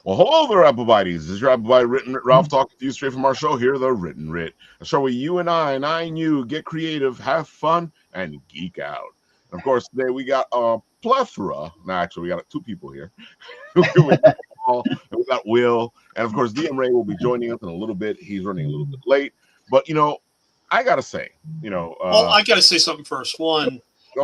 Well, hello there, Apple Buddies. This is your Apple Buddy Written Ralph talking to you straight from our show here, The Written Writ, a show where you and you get creative, have fun, and geek out. And of course, today we got a plethora. No, actually, we got two people here. we got Paul and we got Will, and of course, DmRay will be joining us in a little bit. He's running a little bit late, but I gotta say, well, I gotta say something first. One,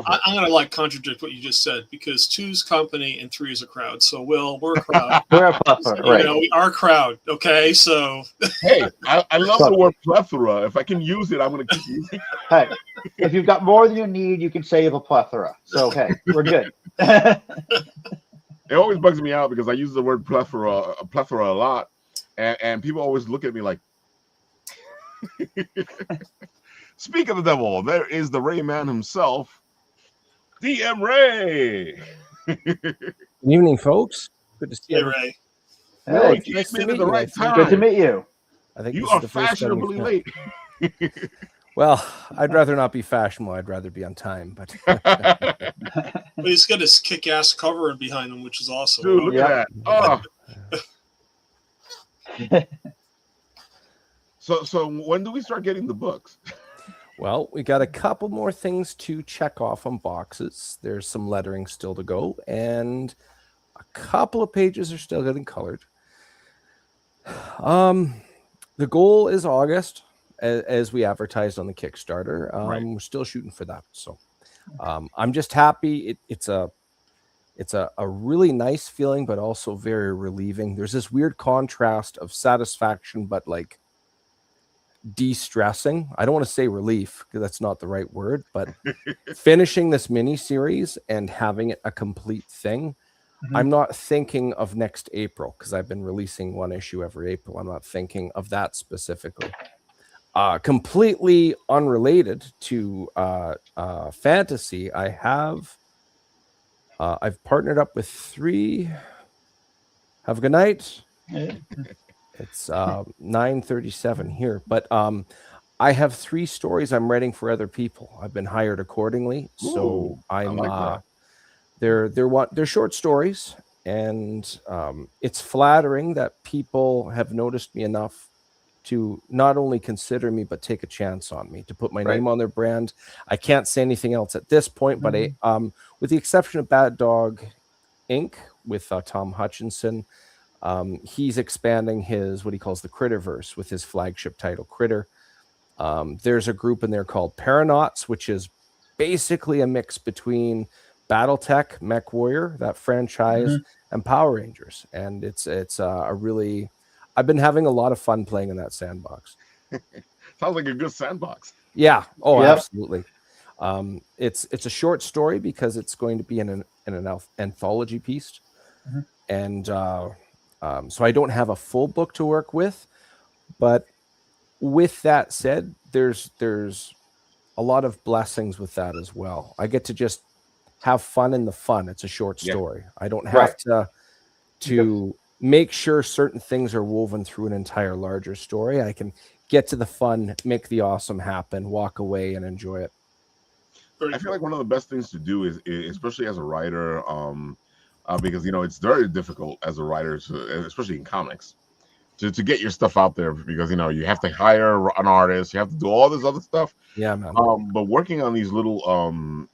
I'm gonna contradict what you just said because 2's company and 3 is a crowd. So we're a crowd. We're a plethora, right? We are a crowd. Okay, so hey, I love the word plethora. If I can use it, I'm gonna keep using it. Hey, if you've got more than you need, you can save a plethora. So hey, we're good. It always bugs me out because I use the word plethora a lot, and people always look at me like. Speak of the devil, there is the Ray Man himself, DmRay. Good evening, folks. Good to see you, Ray. Hey, nice to meet you. Right time. Good to meet you. I think you are fashionably late. Well, I'd rather not be fashionable. I'd rather be on time. But he's got his kick-ass cover behind him, which is awesome. Dude, look at that. Oh. So when do we start getting the books? Well, we got a couple more things to check off on boxes. There's some lettering still to go, and a couple of pages are still getting colored. The goal is August, as we advertised on the Kickstarter. Right. We're still shooting for that. So I'm just happy. It's a really nice feeling, but also very relieving. There's this weird contrast of satisfaction, but like de-stressing. I don't want to say relief because that's not the right word, but finishing this mini series and having it a complete thing. I'm not thinking of next April because I've been releasing one issue every April. I'm not thinking of that specifically. Completely unrelated to fantasy, I've partnered up with 3. Have a good night. It's 9:37 here, but I have 3 stories I'm writing for other people. I've been hired accordingly, so I'm they're short stories, and it's flattering that people have noticed me enough to not only consider me but take a chance on me, to put my name on their brand. I can't say anything else at this point, but with the exception of Bad Dog Inc. with Tom Hutchinson. He's expanding his what he calls the Critterverse with his flagship title Critter. There's a group in there called Paranauts, which is basically a mix between Battletech, Mech Warrior, that franchise, and Power Rangers. And it's a really, I've been having a lot of fun playing in that sandbox. Sounds like a good sandbox. Yeah. Oh, absolutely. It's a short story because it's going to be in an anthology piece, and so I don't have a full book to work with, but with that said, there's a lot of blessings with that as well. I get to just have fun in the fun. It's a short story. I don't have to make sure certain things are woven through an entire larger story. I can get to the fun, make the awesome happen, walk away and enjoy it. I feel like one of the best things to do is especially as a writer, because it's very difficult as a writer, especially in comics, to get your stuff out there because you have to hire an artist, you have to do all this other stuff. Yeah, man. But working on these little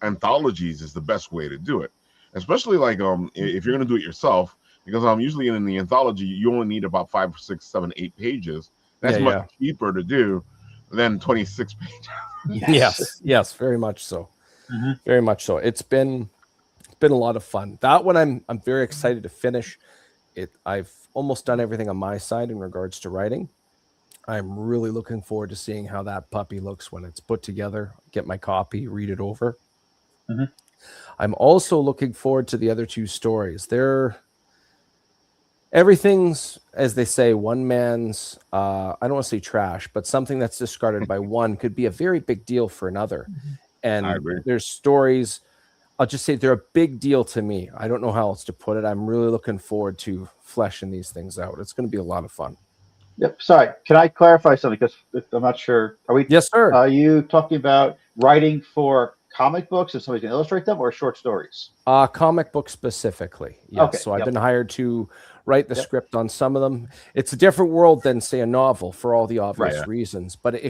anthologies is the best way to do it, especially like if you're gonna do it yourself, because usually in the anthology you only need about 5, 6, 7, 8 pages. That's much cheaper to do than 26 pages. Yes, very much so. Very much so. It's been a lot of fun. That one I'm very excited to finish it. I've almost done everything on my side in regards to writing. I'm really looking forward to seeing how that puppy looks when it's put together, get my copy, read it over. I'm also looking forward to the other 2 stories. Everything's, as they say, one man's, I don't want to say trash, but something that's discarded by one could be a very big deal for another. And there's stories, I'll just say they're a big deal to me. I don't know how else to put it. I'm really looking forward to fleshing these things out. It's going to be a lot of fun. Yep. Sorry. Can I clarify something? Because I'm not sure. Are we? Yes, sir. Are you talking about writing for comic books and somebody can illustrate them, or short stories? Comic book specifically. Yes. Okay, so I've been hired to write the script on some of them. It's a different world than, say, a novel for all the obvious reasons, but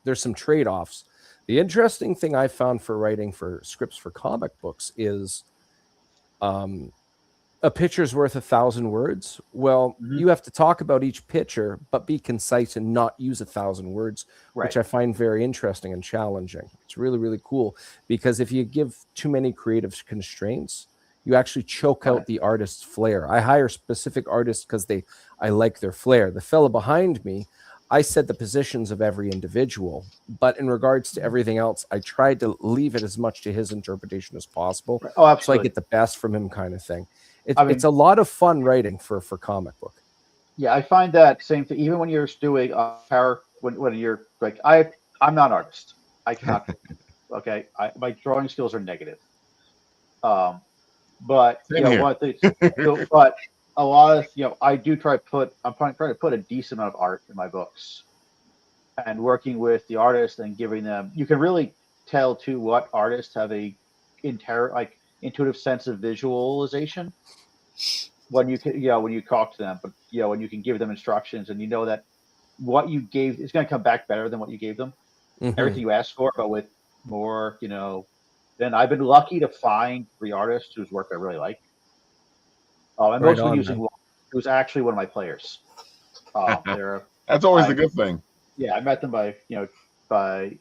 there's some trade-offs. The interesting thing I found for writing for scripts for comic books is a picture's worth 1,000 words. Well, you have to talk about each picture, but be concise and not use 1,000 words, which I find very interesting and challenging. It's really, really cool, because if you give too many creative constraints, you actually choke out the artist's flair. I hire specific artists because I like their flair. The fellow behind me, I said the positions of every individual, but in regards to everything else, I tried to leave it as much to his interpretation as possible. Oh, absolutely. So I get the best from him, kind of thing. It's a lot of fun writing for comic book. Yeah, I find that same thing. Even when you're doing when you're like, I'm not an artist. I cannot. Okay, my drawing skills are negative. But but a lot of I do try to put. I'm trying to put a decent amount of art in my books, and working with the artist and giving them. You can really tell too what artists have a intuitive sense of visualization when you can, when you talk to them, but when you can give them instructions and that what you gave is going to come back better than what you gave them. Everything you asked for, but with more, then I've been lucky to find 3 artists whose work I really like. And mostly using one who's actually one of my players. That's always a good thing. Yeah, I met them by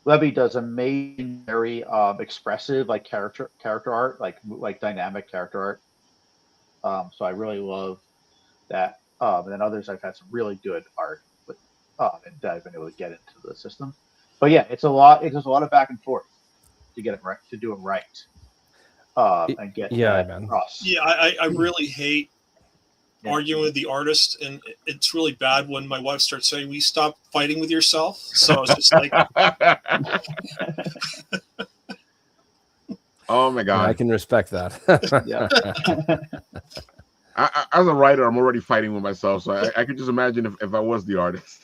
Levy does amazing, very expressive, like character art, like dynamic character art. So I really love that. And then others, I've had some really good art, but that I've been able to get into the system. But yeah, it's a lot. It goes a lot of back and forth to get it right, to do it right, and get across. Yeah, I really hate arguing with the artist, and it's really bad when my wife starts saying, "We stop fighting with yourself." So it's just like, oh my god, I can respect that. As a writer, I'm already fighting with myself, so I could just imagine if I was the artist.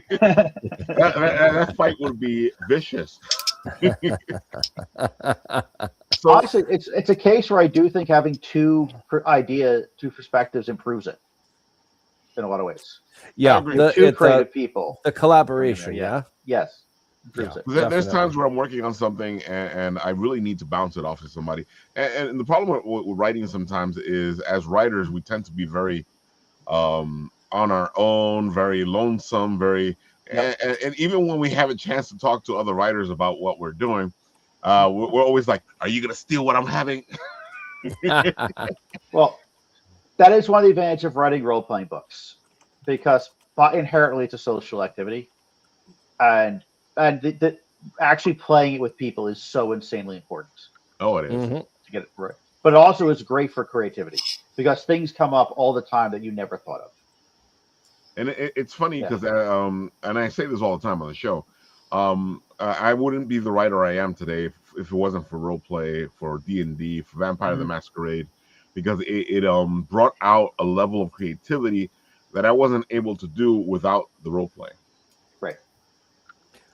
that fight would be vicious. So honestly, it's a case where I do think having two perspectives improves it in a lot of ways. Yeah, two creative people. The collaboration. Yes. Improves it. There's times where I'm working on something and I really need to bounce it off to somebody. And the problem with writing sometimes is, as writers, we tend to be very on our own, very lonesome, very. And even when we have a chance to talk to other writers about what we're doing, we're always like, "Are you going to steal what I'm having?" Well, that is one of the advantages of writing role-playing books, because inherently it's a social activity, and the actually playing it with people is so insanely important. Oh, it is to get it right. But it also is great for creativity, because things come up all the time that you never thought of. And it's funny because, and I say this all the time on the show, I wouldn't be the writer I am today if it wasn't for roleplay, for D&D, for Vampire the Masquerade, because it brought out a level of creativity that I wasn't able to do without the roleplay. Right.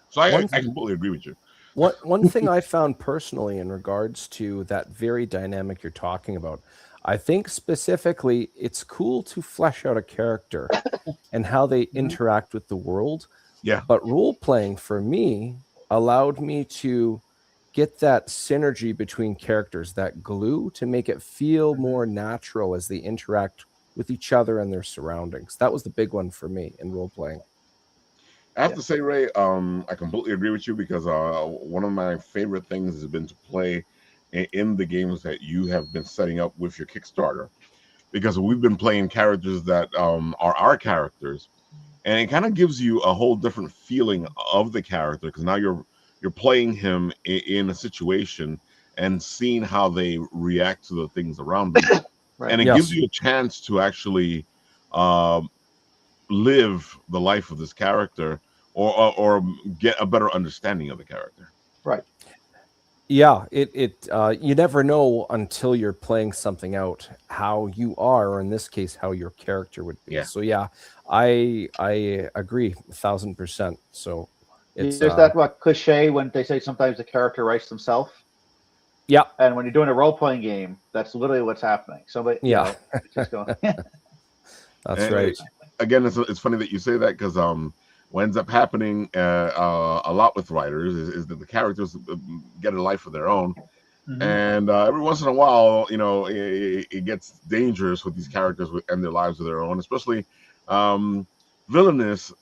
So I completely agree with you. One thing I found personally in regards to that very dynamic you're talking about, I think specifically it's cool to flesh out a character and how they interact with the world. Yeah. But role playing for me allowed me to get that synergy between characters, that glue, to make it feel more natural as they interact with each other and their surroundings. That was the big one for me in role playing. I have to say, Ray, I completely agree with you, because one of my favorite things has been to play in the games that you have been setting up with your Kickstarter, because we've been playing characters that are our characters, and it kind of gives you a whole different feeling of the character, because now you're playing him in a situation and seeing how they react to the things around them. Right. And it gives you a chance to actually live the life of this character, or get a better understanding of the character. Right. Yeah, you never know until you're playing something out how you are, or in this case, how your character would be. Yeah. So yeah, I agree 1,000%. So there's that cliche when they say sometimes the character writes themselves. Yeah. And when you're doing a role-playing game, that's literally what's happening. Somebody, it's just going. That's right. Again, it's funny that you say that, because what ends up happening a lot with writers is that the characters get a life of their own. And every once in a while, it gets dangerous with these characters and their lives of their own, especially villainous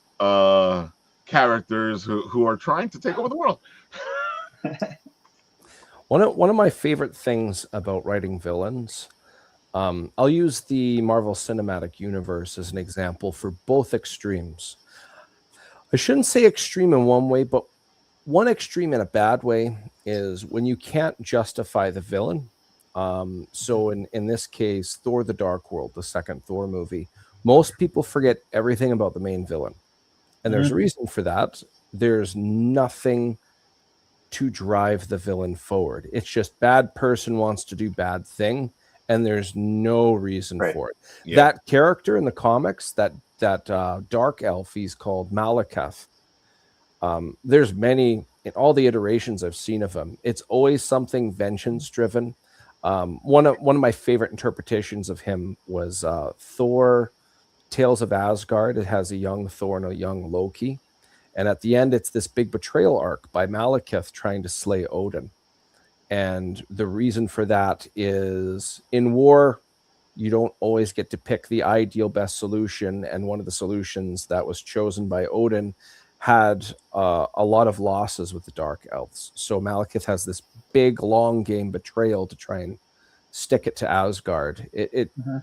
characters who are trying to take over the world. One of my favorite things about writing villains, I'll use the Marvel Cinematic Universe as an example for both extremes. I shouldn't say extreme in one way, but one extreme in a bad way is when you can't justify the villain. So in this case, Thor: The Dark World, the second Thor movie, most people forget everything about the main villain. And there's a reason for that. There's nothing to drive the villain forward. It's just bad person wants to do bad thing, and there's no reason for it. Yeah. That character in the comics, that dark elf, he's called Malekith. There's many, in all the iterations I've seen of him, it's always something vengeance driven. One of my favorite interpretations of him was Thor: Tales of Asgard. It has a young Thor and a young Loki. And at the end, it's this big betrayal arc by Malekith trying to slay Odin. And the reason for that is in war, you don't always get to pick the ideal best solution. And one of the solutions that was chosen by Odin had a lot of losses with the Dark Elves. So Malekith has this big, long game betrayal to try and stick it to Asgard.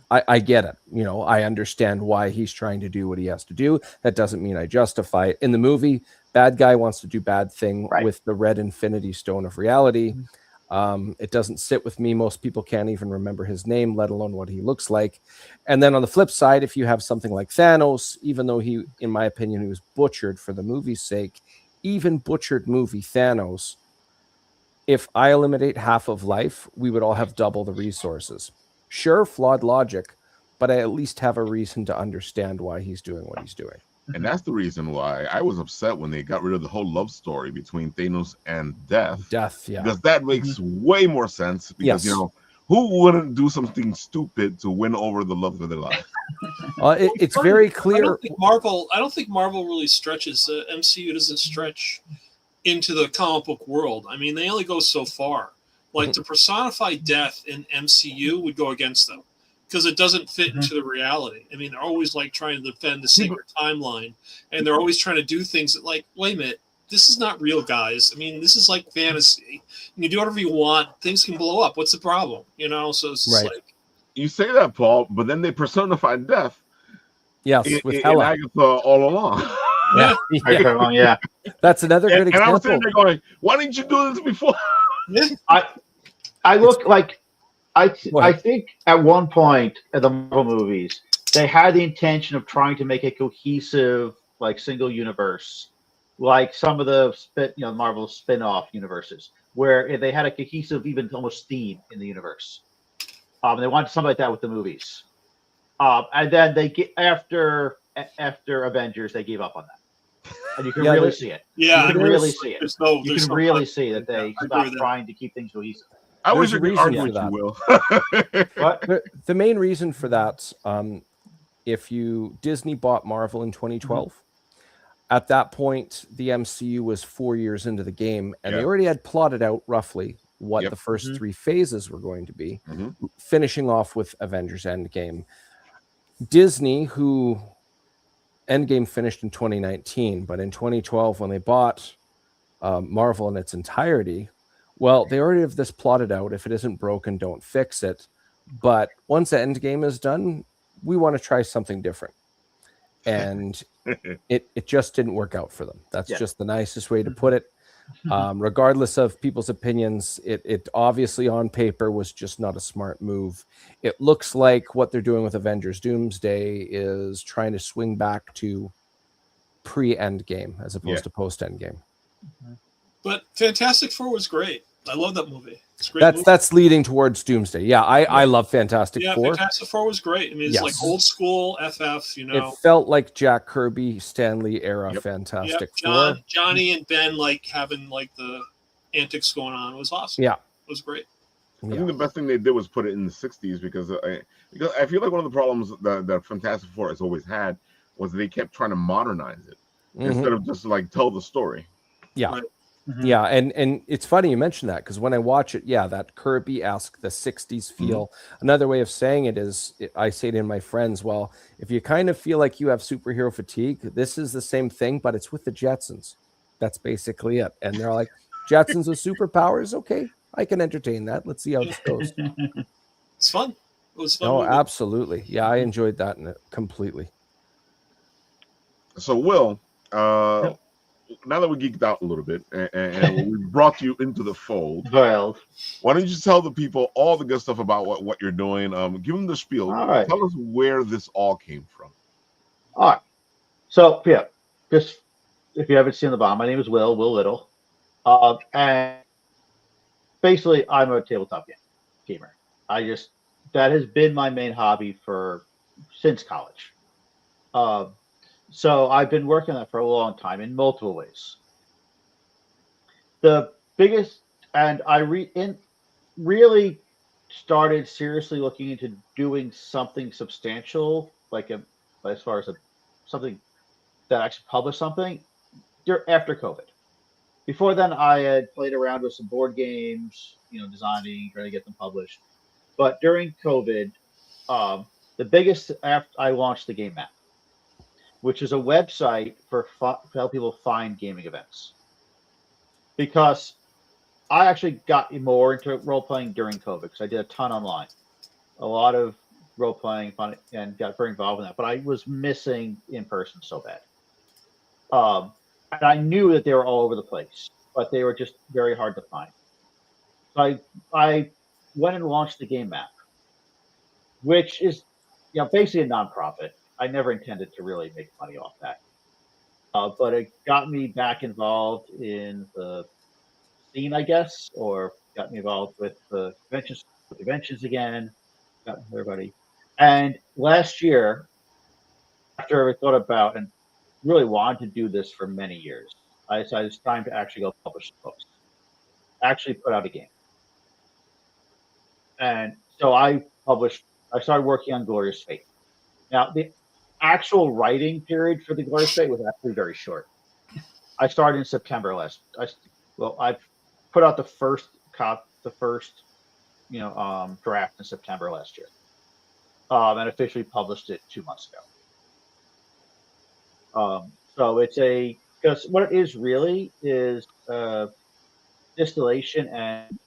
I get it. I understand why he's trying to do what he has to do. That doesn't mean I justify it. In the movie, bad guy wants to do bad thing with the red Infinity Stone of reality. It doesn't sit with me. Most people can't even remember his name, let alone what he looks like. And then on the flip side, if you have something like Thanos, even though he, in my opinion, he was butchered for the movie's sake, even butchered movie Thanos, if I eliminate half of life, we would all have double the resources. Sure, flawed logic, but I at least have a reason to understand why he's doing what he's doing. And that's the reason why I was upset when they got rid of the whole love story between Thanos and Death. Yeah. Because that makes way more sense. Because, who wouldn't do something stupid to win over the love of their life? It's very clear. I don't think Marvel really stretches. MCU doesn't stretch into the comic book world. I mean, they only go so far. Like to personify death in MCU would go against them because it doesn't fit into the reality. I mean, they're always like trying to defend the sacred timeline, and they're always trying to do things that, like, wait a minute, this is not real, guys. I mean, this is like fantasy. You do whatever you want, things can blow up. What's the problem? So it's just like, you say that, Paul, but then they personified death. Yes, with in Agatha all along. Yeah. That's another good example. And I was sitting there going, why didn't you do this before? I look like I think at one point in the Marvel movies they had the intention of trying to make a cohesive, like, single universe, like some of the Marvel spin-off universes, where they had a cohesive, even almost theme in the universe. They wanted something like that with the movies, and then they get after Avengers, they gave up on that. And you can really see it. Yeah, you can really see it. You can really see that they stopped trying to keep things cohesive. I wish you could argue with you, Will. The main reason for that, if Disney bought Marvel in 2012, at that point, the MCU was 4 years into the game, and they already had plotted out roughly what the first three phases were going to be, finishing off with Avengers Endgame. Disney, who Endgame finished in 2019, but in 2012, when they bought Marvel in its entirety, well, they already have this plotted out. If it isn't broken, don't fix it. But once the Endgame is done, we want to try something different. And it just didn't work out for them. That's just the nicest way to put it. Regardless of people's opinions, it obviously on paper was just not a smart move. It looks like what they're doing with Avengers Doomsday is trying to swing back to pre-Endgame as opposed to post-Endgame. But Fantastic Four was great. I love that movie. It's a great movie. That's leading towards Doomsday. Yeah, I love Fantastic Four. Yeah, Fantastic Four was great. I mean, it's like old school FF, It felt like Jack Kirby, Stan Lee era Fantastic Four. Johnny and Ben like having like the antics going on. It was awesome. Yeah. It was great. I think the best thing they did was put it in the 60s because I feel like one of the problems that Fantastic Four has always had was they kept trying to modernize it instead of just like tell the story. Yeah. Right. Yeah, and it's funny you mentioned that because when I watch it, yeah, that Kirby-esque, the 60s feel. Another way of saying it is, I say to my friends, well, if you kind of feel like you have superhero fatigue, this is the same thing, but it's with the Jetsons. That's basically it. And they're like, Jetsons with superpowers? Okay, I can entertain that. Let's see how this goes. It's fun. It was a fun. Oh, movie. absolutely. Yeah, I enjoyed that completely. So, Will, now that we geeked out a little bit and we brought you into the fold, Wild. why don't you tell the people all the good stuff about what you're doing? Give them the spiel. All right. Tell us where this all came from. All right. So, yeah, just if you haven't seen the bomb, my name is Will Little. And basically, I'm a tabletop gamer. That has been my main hobby since college. So I've been working on that for a long time in multiple ways. The biggest, and I really started seriously looking into doing something substantial, as far as something that actually published something after COVID. Before then, I had played around with some board games, designing, trying to get them published. But during COVID, the biggest after I launched the Game Map, which is a website to help people find gaming events. Because I actually got more into role playing during COVID because I did a ton online, a lot of role playing fun, and got very involved in that. But I was missing in person so bad. And I knew that they were all over the place, but they were just very hard to find. So I went and launched the Game Map, which is basically a nonprofit. I never intended to really make money off that. But it got me back involved in the scene, I guess, or got me involved with the conventions again, got everybody. And last year, after I thought about and really wanted to do this for many years, I decided it's time to actually go publish books, actually put out a game. And so I started working on Glorious Fate. Now, the actual writing period for the Glorious Fate was actually very short. I started in September I put out the first draft in September last year, and officially published it 2 months ago. So because what it is really is distillation and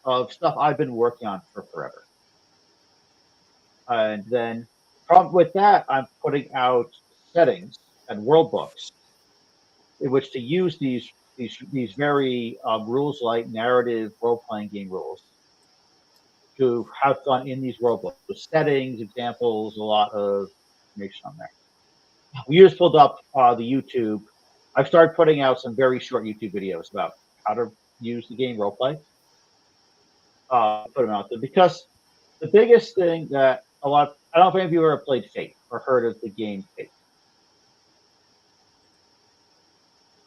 of stuff I've been working on for forever. And then with that, I'm putting out settings and world books in which to use these very rules-light narrative role-playing game rules to have fun in these world books. With settings, examples, a lot of information on there. We just pulled up the YouTube. I've started putting out some very short YouTube videos about how to use the game roleplay. Put them out there because the biggest thing that I don't know if any of you ever played Fate or heard of the game Fate.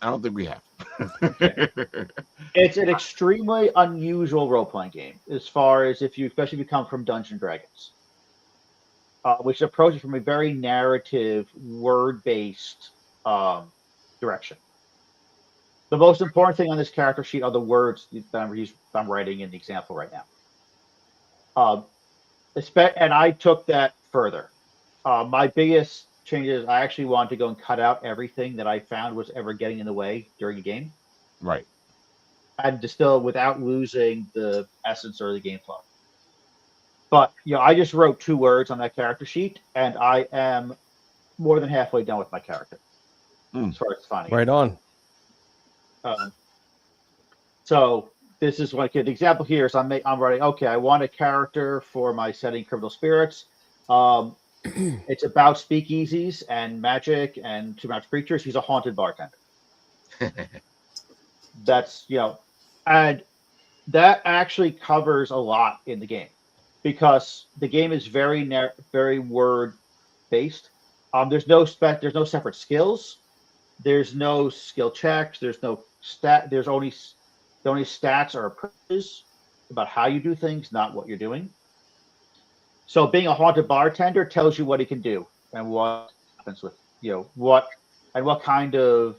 I don't think we have. It's an extremely unusual role-playing game as far as especially if you come from Dungeons & Dragons, which approaches from a very narrative, word-based direction. The most important thing on this character sheet are the words that I'm writing in the example right now. And I took that further. My biggest change is I actually wanted to go and cut out everything that I found was ever getting in the way during a game. Right. And distill without losing the essence or the game flow. But I just wrote 2 words on that character sheet, and I am more than halfway done with my character. As far as finding right on. So this is like an example here. So I'm writing. Okay, I want a character for my setting, Criminal Spirits. It's about speakeasies and magic and supernatural creatures. He's a haunted bartender. That's and that actually covers a lot in the game because the game is very word based. There's no separate skills. There's no skill checks. There's no stat. There's only The only stats are approaches about how you do things, not what you're doing. So being a haunted bartender tells you what he can do and what happens with, what kind of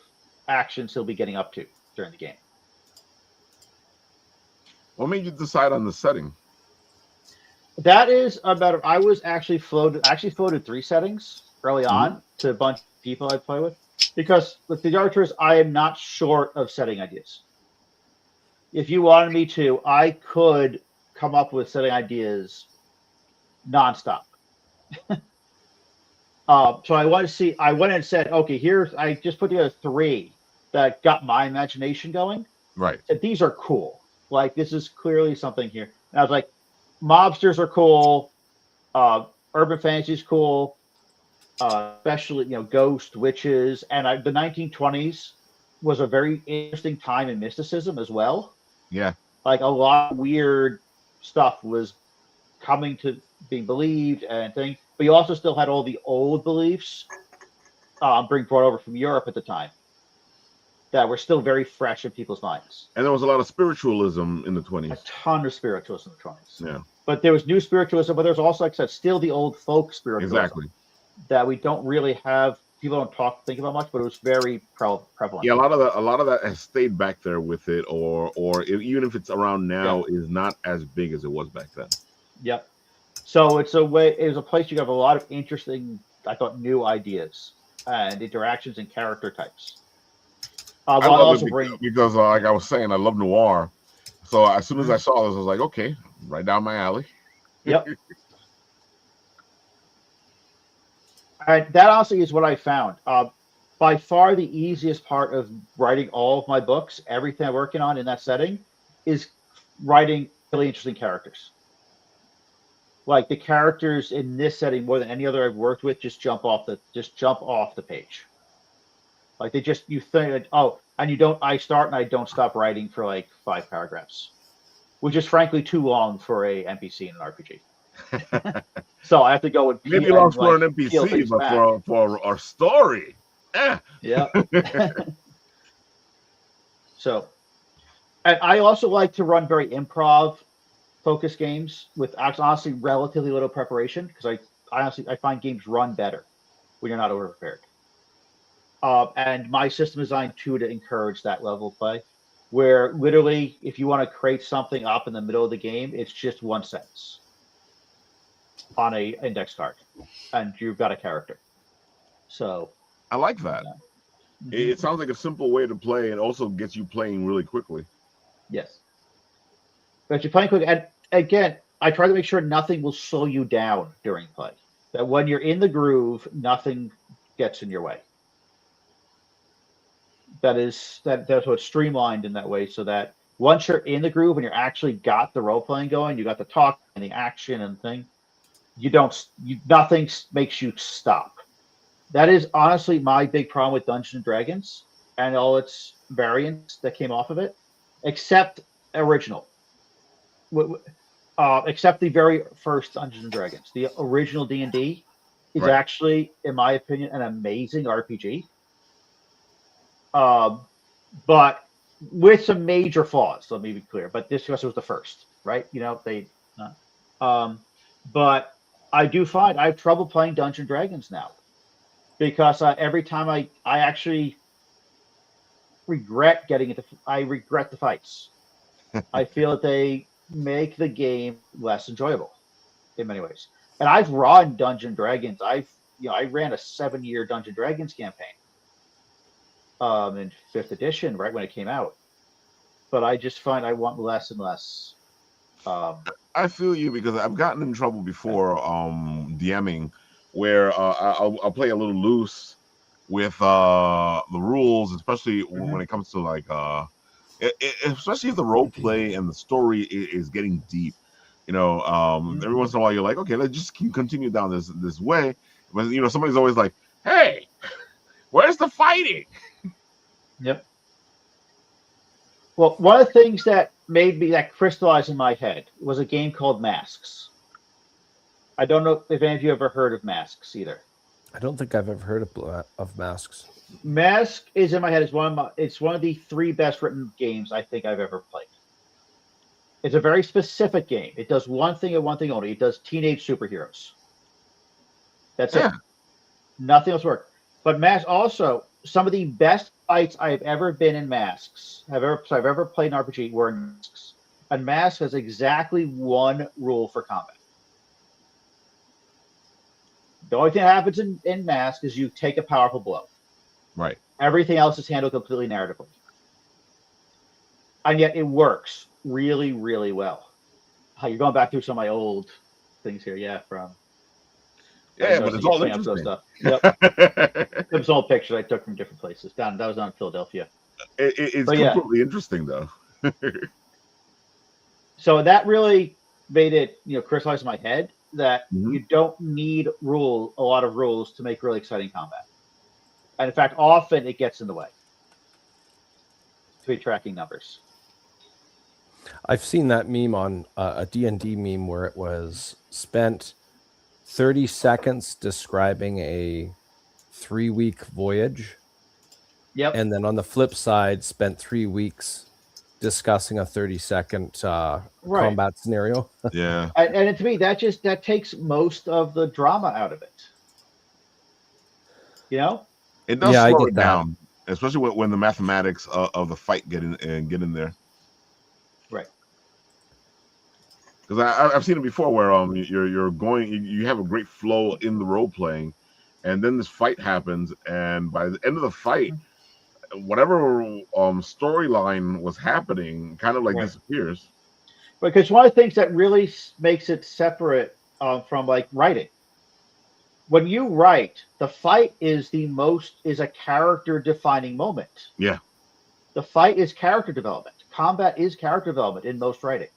actions he'll be getting up to during the game. What made you decide on the setting? That is about. I was actually floated 3 settings early on to a bunch of people I play with, because with the archers, I am not short of setting ideas. If you wanted me to, I could come up with setting ideas nonstop. So I want to see. I went and said, okay, I just put together 3 that got my imagination going. Right. Said, these are cool. Like, this is clearly something here. And I was like, mobsters are cool. Urban fantasy is cool. Especially, ghost, witches. And the 1920s was a very interesting time in mysticism as well. Yeah. Like, a lot of weird stuff was coming to being believed and things. But you also still had all the old beliefs being brought over from Europe at the time that were still very fresh in people's minds. And there was a lot of spiritualism in the 20s. A ton of spiritualism in the 20s. Yeah. But there was new spiritualism, but there's also, like I said, still the old folk spiritualism. Exactly. That we don't really have. People don't think about much, but it was very prevalent. Yeah, a lot of that has stayed back there with it, or even if it's around now, is not as big as it was back then. Yep. So it was a place you have a lot of interesting, I thought, new ideas and interactions and character types. I love it because, like I was saying, I love noir. So as soon as I saw this, I was like, okay, right down my alley. Yep. And that honestly is what I found. By far the easiest part of writing all of my books, everything I'm working on in that setting, is writing really interesting characters. Like, the characters in this setting, more than any other I've worked with, just jump off the page. Like, you think, I start and I don't stop writing for like 5 paragraphs, which is frankly too long for a NPC in an RPG. So I have to go and maybe long for an NPC, but for our story. Yeah. So, and I also like to run very improv focused games with honestly relatively little preparation, because I find games run better when you're not over prepared. And my system is designed to encourage that level of play, where literally, if you want to create something up in the middle of the game, it's just 1 sentence on a index card, and you've got a character. So I like that. Yeah. It sounds like a simple way to play, and also gets you playing really quickly. Yes, but you're playing quick. And again, I try to make sure nothing will slow you down during play. That when you're in the groove, nothing gets in your way. That's what's streamlined in that way, so that once you're in the groove and you're actually got the role playing going, you got the talk and the action and thing, nothing makes you stop. That is honestly my big problem with Dungeons and Dragons and all its variants that came off of it, except original. Except the very first Dungeons and Dragons. The original D&D is actually, in my opinion, an amazing RPG. But with some major flaws, let me be clear. But this was the first, right? But I do find I have trouble playing Dungeons and Dragons now, because every time I actually regret getting into. I regret the fights. I feel that they make the game less enjoyable in many ways. And I've run Dungeons and Dragons. I ran a 7-year Dungeons and Dragons campaign. In 5th edition, right when it came out. But I just find I want less and less. I feel you, because I've gotten in trouble before DMing, where I'll play a little loose with the rules, especially when it comes to like especially if the role play and the story is getting deep. Every once in a while you're like, okay, let's just continue down this way. But somebody's always like, hey, where's the fighting? Yep. Well, one of the things that crystallized in my head was a game called Masks. I don't know if any of you ever heard of Masks either. I don't think I've ever heard of Masks. Mask is in my head. It's one of the 3 best written games I think I've ever played. It's a very specific game. It does one thing and one thing only. It does teenage superheroes. That's Yeah. it. Nothing else works. But Mask also, some of the best fights I've ever been in Masks, I've ever played an RPG were in Masks. And Mask has exactly one rule for combat. The only thing that happens in Mask is you take a powerful blow. Right. Everything else is handled completely narratively. And yet it works really, really well. You're going back through some of my old things here, yeah, from Yeah, but it's all interesting interesting. stuff. Yep. There's some old pictures I took from different places. That was down in Philadelphia. It's But yeah. completely interesting, though. So that really made it, crystallize in my head that Mhm. you don't need a lot of rules to make really exciting combat. And in fact, often it gets in the way to be tracking numbers. I've seen that meme on a D&D meme where it was spent 30 seconds describing a 3-week voyage. Yep. And then on the flip side, spent 3 weeks discussing a 30-second combat scenario. Yeah. And to me, that takes most of the drama out of it. It does Yeah, I slow get it that. down, especially when the mathematics of the fight get in there. Right. Because I've seen it before where you're going, you have a great flow in the role playing, and then this fight happens, and by the end of the fight, whatever storyline was happening kind of like disappears. Because one of the things that really makes it separate from like writing, when you write, the fight is a character defining moment. Yeah. The fight is character development. Combat is character development in most writing,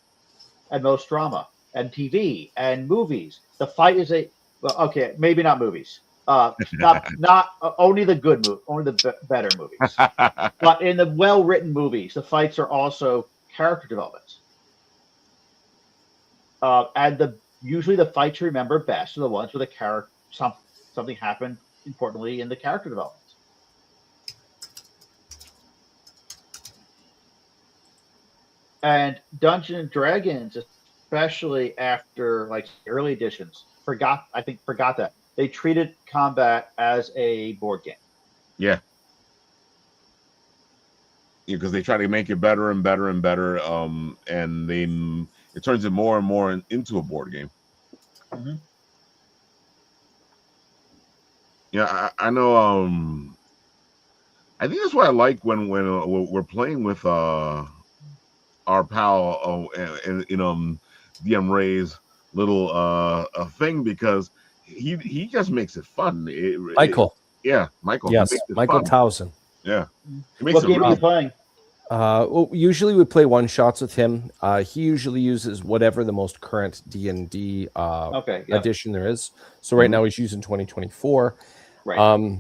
and most drama, and TV, and movies. The fight is maybe not movies. Not only the good only the better movies. But in the well-written movies, the fights are also character development. And usually the fights you remember best are the ones where something happened importantly in the character development. And Dungeons and Dragons, especially after like early editions, forgot that they treated combat as a board game. Yeah. Because they try to make it better and better and better, and it turns it more and more into a board game. Mm-hmm. Yeah, I know. I think that's what I like when we're playing with our pal in DmRay's little thing, because he just makes it fun. Michael. Michael. Yes, Michael fun. Towson. Yeah. What game are you playing? Well, usually we play one shots with him. He usually uses whatever the most current D&D edition there is. So right now he's using 2024. Right.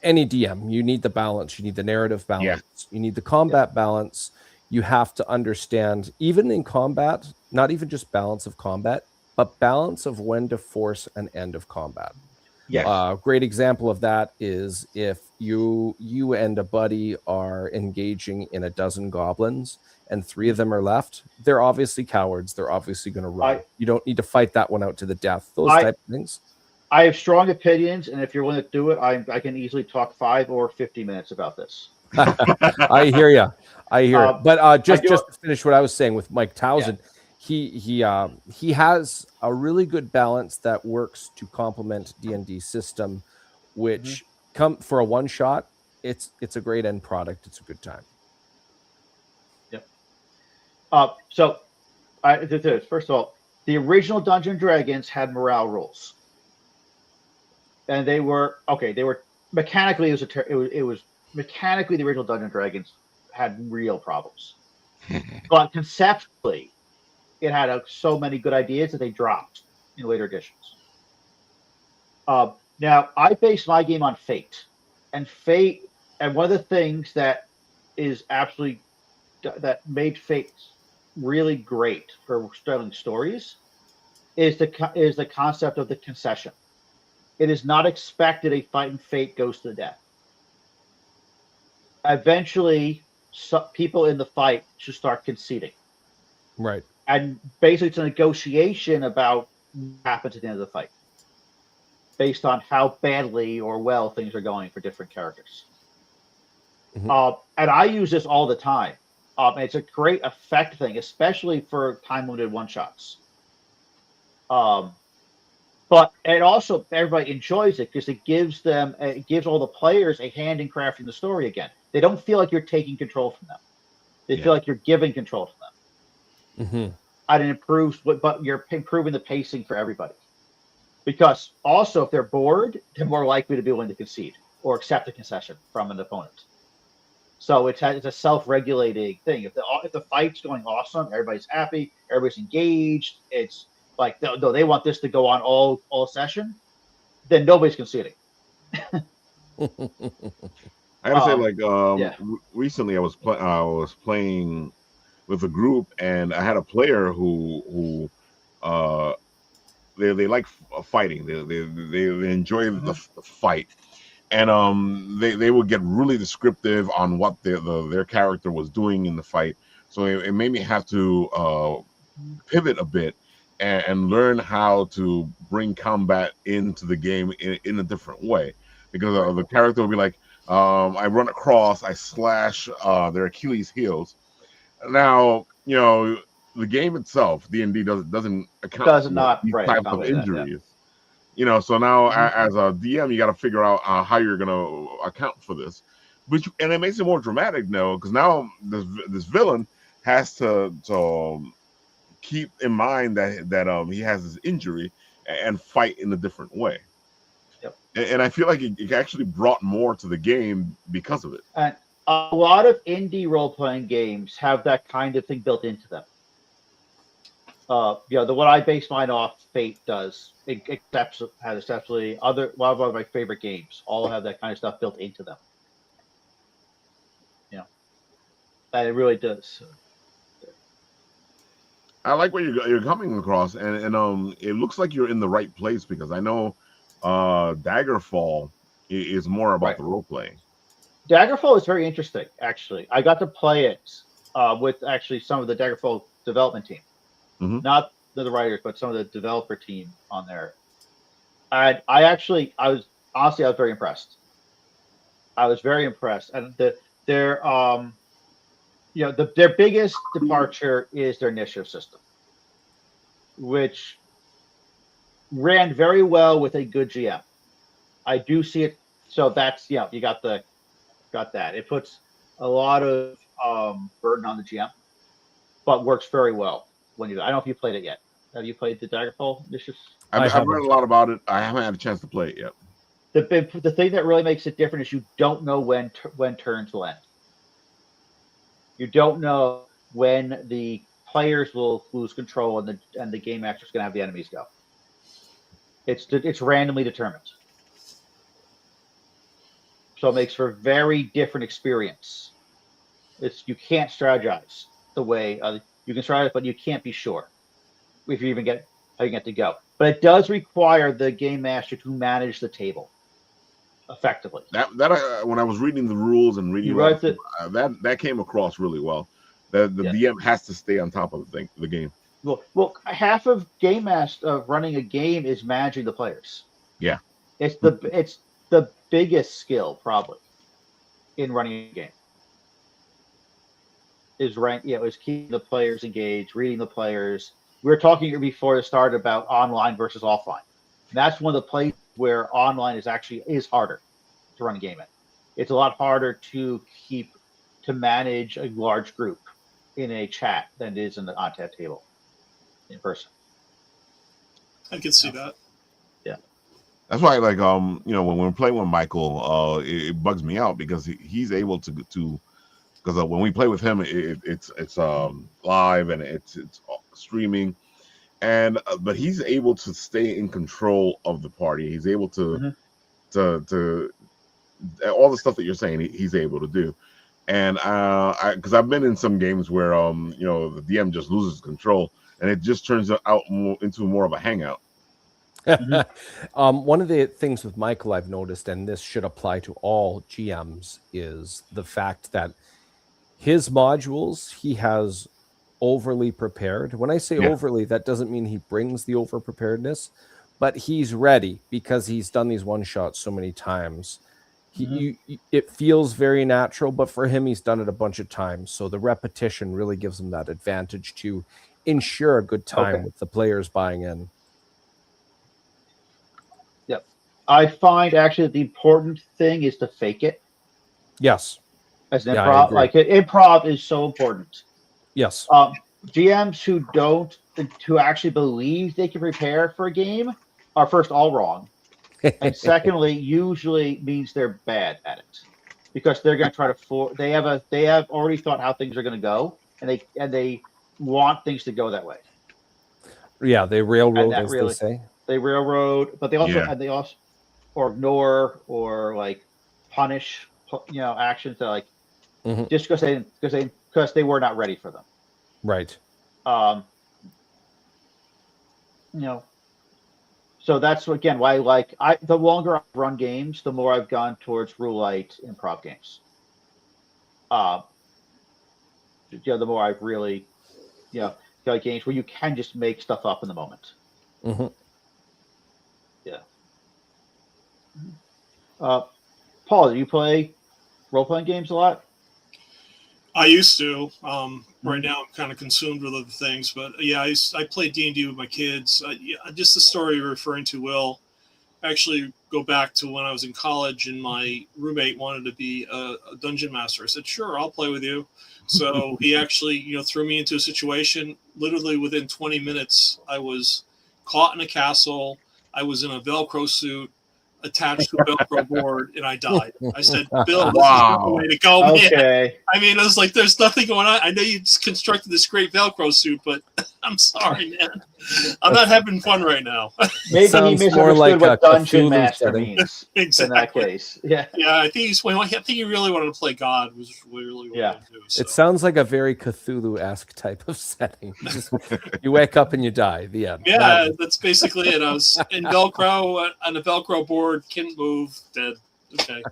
Any DM, you need the balance. You need the narrative balance. You need the combat balance. You have to understand, even in combat, not even just balance of combat, but balance of when to force an end of combat. Yes. Great example of that is if you and a buddy are engaging in a dozen goblins and 3 of them are left, they're obviously cowards. They're obviously going to run. You don't need to fight that one out to the death. Those type of things. I have strong opinions, and if you're willing to do it, I can easily talk 5 or 50 minutes about this. I hear you. But just to finish what I was saying with Mike Towson, he has a really good balance that works to complement D&D system, which come for a one shot. It's a great end product. It's a good time. Yep. So first of all, the original Dungeons & Dragons had morale rules. And they were mechanically it was mechanically the original Dungeons & Dragons had real problems. But conceptually, it had so many good ideas that they dropped in later editions. Now, I based my game on Fate. And one of the things that is that made Fate really great for telling stories is the concept of the concession. it is not expected a fight and fate goes to the death. Eventually, people in the fight should start conceding. Right. And basically, it's a negotiation about what happens at the end of the fight, based on how badly or well things are going for different characters. And I use this all the time. It's a great effect thing, especially for time-limited one-shots. But it also, everybody enjoys it because it gives all the players a hand in crafting the story again. They don't feel like you're taking control from them. They feel like you're giving control to them. And it improves, but you're improving the pacing for everybody. Because also, if they're bored, they're more likely to be willing to concede or accept a concession from an opponent. So it's a self-regulating thing. If the fight's going awesome, everybody's happy, everybody's engaged. It's like they want this to go on all session, then nobody's conceding. I gotta say, like, recently I was playing with a group, and I had a player who they like fighting. They enjoy the fight, and they would get really descriptive on what their character was doing in the fight. So it made me have to pivot a bit and learn how to bring combat into the game in a different way, because the character would be like, I run across, I slash their Achilles heels. Now, the game itself, D&D doesn't account for these types of injuries. So now as a DM, you got to figure out how you're going to account for this. And it makes it more dramatic now, because now this villain has to keep in mind that he has this injury and fight in a different way. Yep. And I feel like it actually brought more to the game because of it. And a lot of indie role-playing games have that kind of thing built into them. The one I base mine off, Fate does. It has exceptionally a lot of my favorite games all have that kind of stuff built into them. And it really does. I like where you're coming across, and it looks like you're in the right place, because I know Daggerfall is more about the role playing. Daggerfall is very interesting, actually. I got to play it with actually some of the Daggerfall development team, not the writers, but some of the developer team on there. And I was very impressed. I was very impressed, and their biggest departure is their initiative system, which ran very well with a good GM. I do see it. So that's, you got that. It puts a lot of burden on the GM, but works very well when you. I don't know if you played it yet. Have you played the Daggerfall initiative? I've read a lot about it. I haven't had a chance to play it yet. The thing that really makes it different is you don't know when turns will end. You don't know when the players will lose control and the game master is going to have the enemies go. It's randomly determined, so it makes for a very different experience. You can't strategize the way you can strategize, but you can't be sure if you even get how you get to go. But it does require the game master to manage the table effectively. That when I was reading the rules and reading that came across really well. The DM has to stay on top of the game. Well, half of game master running a game is managing the players. Yeah, it's the biggest skill probably in running a game. Is keeping the players engaged, reading the players. We were talking before the start about online versus offline. And that's one of the places where online is harder to run a game in. It's a lot harder to manage a large group in a chat than it is on that table in person. I can see that. Yeah. That's why, like, when we're playing with Michael, it bugs me out because he's able to because when we play with him, it's live and it's streaming, and but he's able to stay in control of the party. He's able to all the stuff that you're saying. He's able to do, and because I've been in some games where the DM just loses control and it just turns out into more of a hangout. One of the things with Michael I've noticed, and this should apply to all GMs, is the fact that his modules he has overly prepared. When I say Yeah. overly, that doesn't mean he brings the over preparedness, but he's ready because he's done these one shots so many times. It feels very natural, but for him, he's done it a bunch of times. So the repetition really gives him that advantage to ensure a good time with the players buying in. Yep. I find actually the important thing is to fake it. Yes. As an Yeah, I improv, agree. like improv is so important. Yes. GMs who actually believe they can prepare for a game are first all wrong, and secondly, usually means they're bad at it because they're going to try to they have already thought how things are going to go, and they want things to go that way. Yeah, they railroad, that as really, they say. They railroad, but they also Yeah. or ignore or like punish actions that like just because they were not ready for them. Right. So that's again why the longer I've run games, the more I've gone towards rule-light improv games. The more I've really got games where you can just make stuff up in the moment. Yeah. Paul, do you play role-playing games a lot? I used to. Right now, I'm kind of consumed with other things, but yeah, I play D&D with my kids. Just the story you're referring to, Will, actually go back to when I was in college and my roommate wanted to be a dungeon master. I said, "Sure, I'll play with you." So he actually, threw me into a situation. Literally within 20 minutes, I was caught in a castle. I was in a Velcro suit attached to a Velcro board, and I died. I said, "Bill, this is not the way to go, man." Okay. I mean, I was like, "There's nothing going on. I know you constructed this great Velcro suit, but I'm sorry, man. I'm not having fun right now." Maybe he Sounds misunderstood more like what a dungeon Cthulhu master setting. means. Exactly. In that case, yeah. Yeah, I think he really wanted to play God. Was really what he wanted to do. So. It sounds like a very Cthulhu-esque type of setting. You wake up and you die. The end. Yeah, that's basically it. I was in Velcro on a Velcro board, couldn't move, dead. Okay.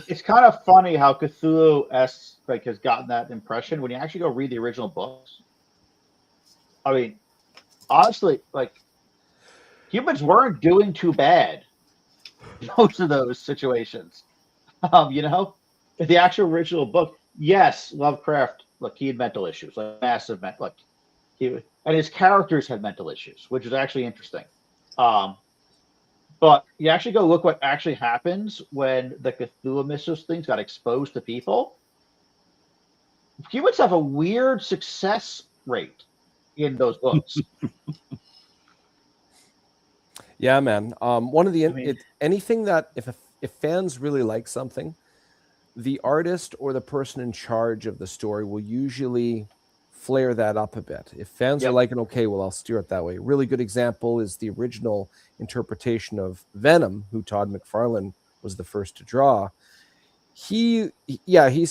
It's kind of funny how Cthulhu-esque has gotten that impression when you actually go read the original books. I mean, honestly, humans weren't doing too bad most of those situations. The actual original book, yes, Lovecraft, he had mental issues, massive mental, and his characters had mental issues, which is actually interesting. But you actually go look what actually happens when the Cthulhu Mythos things got exposed to people. Humans have a weird success rate in those books. Yeah, man. One of the anything that if fans really like something, the artist or the person in charge of the story will usually flare that up a bit. If fans are liking, okay, well, I'll steer it that way. A really good example is the original interpretation of Venom, who Todd McFarlane was the first to draw. He's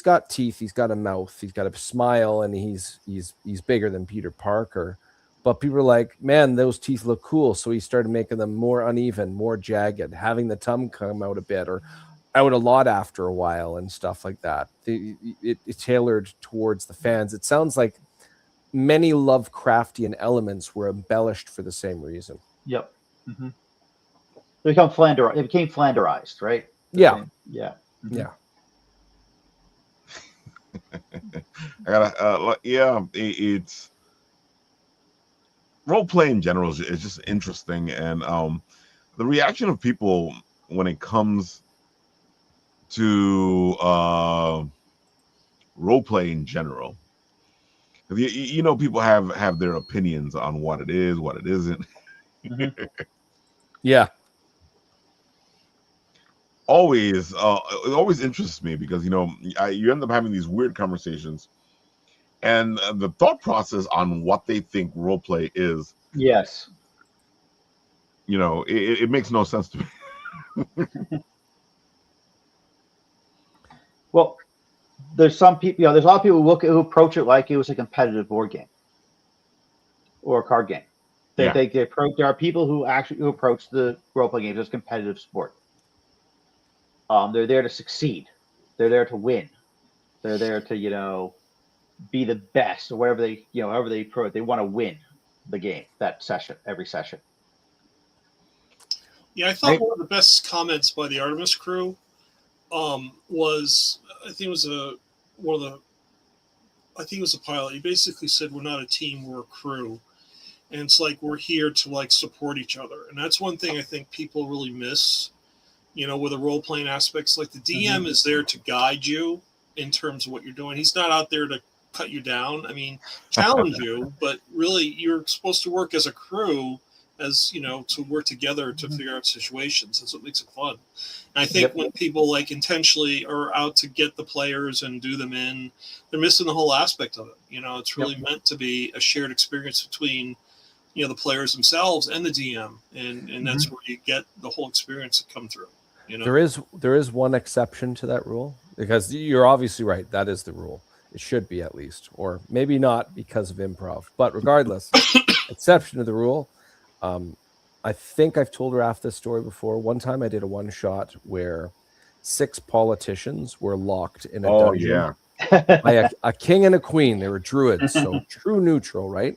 got teeth, he's got a mouth, he's got a smile, and he's bigger than Peter Parker. But people are like, man, those teeth look cool. So he started making them more uneven, more jagged, having the tongue come out a bit or out a lot after a while and stuff like that. It's tailored towards the fans. It sounds like many Lovecraftian elements were embellished for the same reason. Yep. Mm-hmm. They became Flanderized, right? Yeah. Yeah. Mm-hmm. Yeah. I gotta, it's role play in general is just interesting, and the reaction of people when it comes to role play in general. People have their opinions on what it is, what it isn't. Mm-hmm. Yeah. It always interests me because you end up having these weird conversations, and the thought process on what they think role play is. Yes. It makes no sense to me. Well, there's some people, there's a lot of people who approach it like it was a competitive board game or a card game. There are people who approach the role-playing games as competitive sport. They're there to succeed. They're there to win. They're there to, be the best or whatever they, however they approach. They want to win the game, that session, every session. Yeah, I thought one of the best comments by the Artemis crew was, I think it was a pilot. He basically said, "We're not a team, we're a crew." And it's like we're here to like support each other. And that's one thing I think people really miss, with the role-playing aspects. Like the DM is there to guide you in terms of what you're doing. He's not out there to cut you down. I mean, challenge you, but really you're supposed to work as a crew, as to work together to figure out situations. That's what makes it fun. And I think when people like intentionally are out to get the players and do them in, they're missing the whole aspect of it. It's really meant to be a shared experience between the players themselves and the DM, and that's where you get the whole experience to come through. There is one exception to that rule, because you're obviously right. That is the rule. It should be, at least, or maybe not because of improv. But regardless, exception to the rule. I think I've told Raph this story before. One time I did a one shot where 6 politicians were locked in a dungeon by a king and a queen. They were druids, so true neutral, right?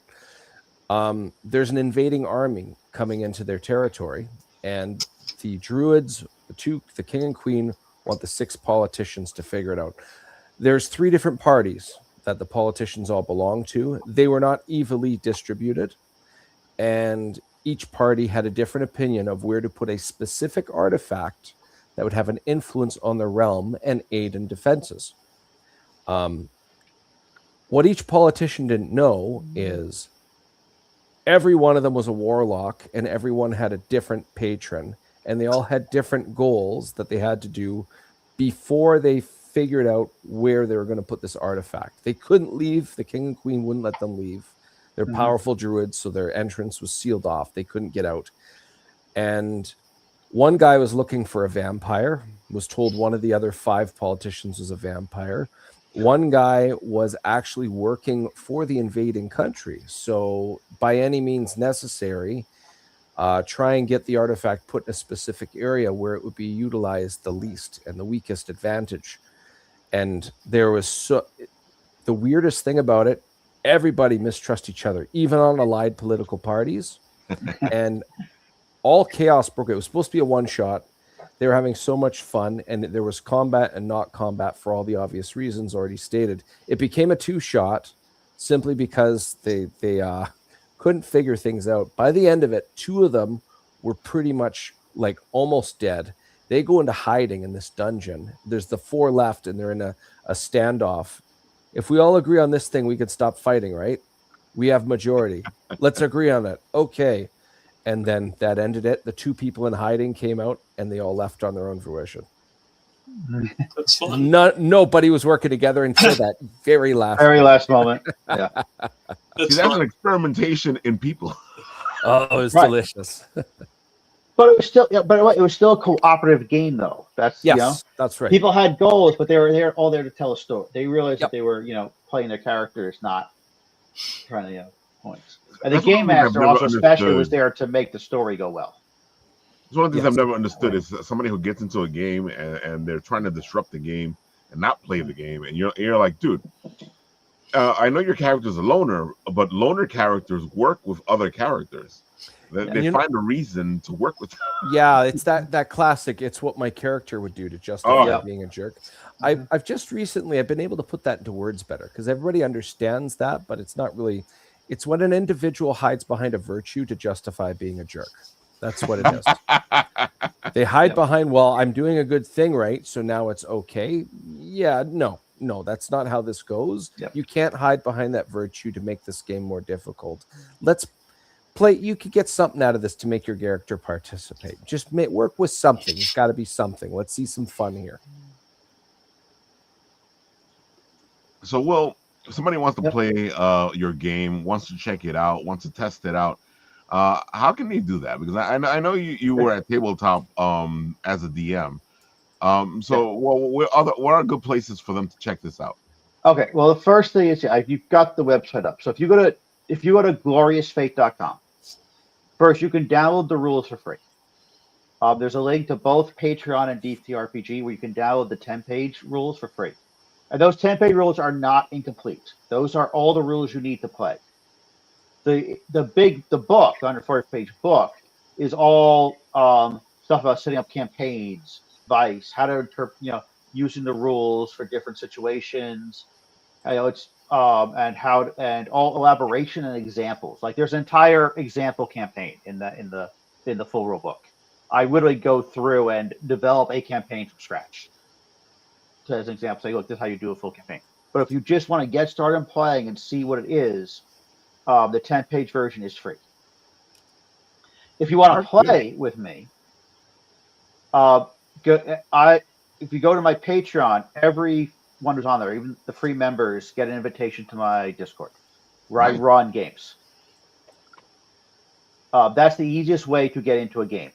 There's an invading army coming into their territory, and the druids, the king and queen, want the 6 politicians to figure it out. There's 3 different parties that the politicians all belong to. They were not evenly distributed, and each party had a different opinion of where to put a specific artifact that would have an influence on the realm and aid in defenses. What each politician didn't know is every one of them was a warlock, and everyone had a different patron, and they all had different goals that they had to do before they figured out where they were going to put this artifact. They couldn't leave. The king and queen wouldn't let them leave. They're powerful druids, so their entrance was sealed off. They couldn't get out. And one guy was looking for a vampire, was told one of the other 5 politicians was a vampire. One guy was actually working for the invading country. So by any means necessary, try and get the artifact put in a specific area where it would be utilized the least and the weakest advantage. And there was the weirdest thing about it, everybody mistrust each other, even on allied political parties. And all chaos broke. It was supposed to be a one-shot. They were having so much fun, and there was combat and not combat for all the obvious reasons already stated. It became a 2-shot simply because they couldn't figure things out. By the end of it, 2 of them were pretty much like almost dead. They go into hiding in this dungeon. There's the 4 left, and they're in a standoff. If we all agree on this thing, we could stop fighting, right? We have majority. Let's agree on it. Okay. And then that ended it. The 2 people in hiding came out, and they all left on their own fruition. That's fun. Nobody was working together until that very last moment. Yeah. That's an experimentation in people. Oh, it was delicious. But it was still, it was still a cooperative game, though. That's that's right. People had goals, but they were all there to tell a story. They realized that they were, playing their characters, not trying to, points. And the game master also especially was there to make the story go well. It's one of the things I've never understood is somebody who gets into a game and they're trying to disrupt the game and not play the game, and you're like, dude, I know your character's a loner, but loner characters work with other characters. They find a reason to work with them. Yeah, it's that classic. It's what my character would do to justify being a jerk. I've just recently I've been able to put that into words better because everybody understands that, but it's not really. It's when an individual hides behind a virtue to justify being a jerk. That's what it is. They hide behind, well, I'm doing a good thing, right? So now it's okay. Yeah, no, that's not how this goes. Yep. You can't hide behind that virtue to make this game more difficult. Let's play. You could get something out of this to make your character participate. Just work with something. It's got to be something. Let's see some fun here. So, Will, if somebody wants to play your game, wants to check it out, wants to test it out, how can they do that? Because I know you were at Tabletop as a DM. What are good places for them to check this out? Okay, well, the first thing is you've got the website up. So if you go to gloriousfate.com, First, you can download the rules for free. There's a link to both Patreon and DTRPG where you can download the 10-page rules for free. And those 10-page rules are not incomplete. Those are all the rules you need to play. The book, the 140-page book, is all stuff about setting up campaigns, advice, how to interpret, using the rules for different situations. It's and all elaboration and examples. Like there's an entire example campaign in the full rule book. I literally go through and develop a campaign from scratch. So as an example, say, look, this is how you do a full campaign. But if you just want to get started playing and see what it is, the 10-page version is free. If you want to play with me, if you go to my Patreon, everyone who's on there, even the free members, get an invitation to my Discord, where I run games. That's the easiest way to get into a game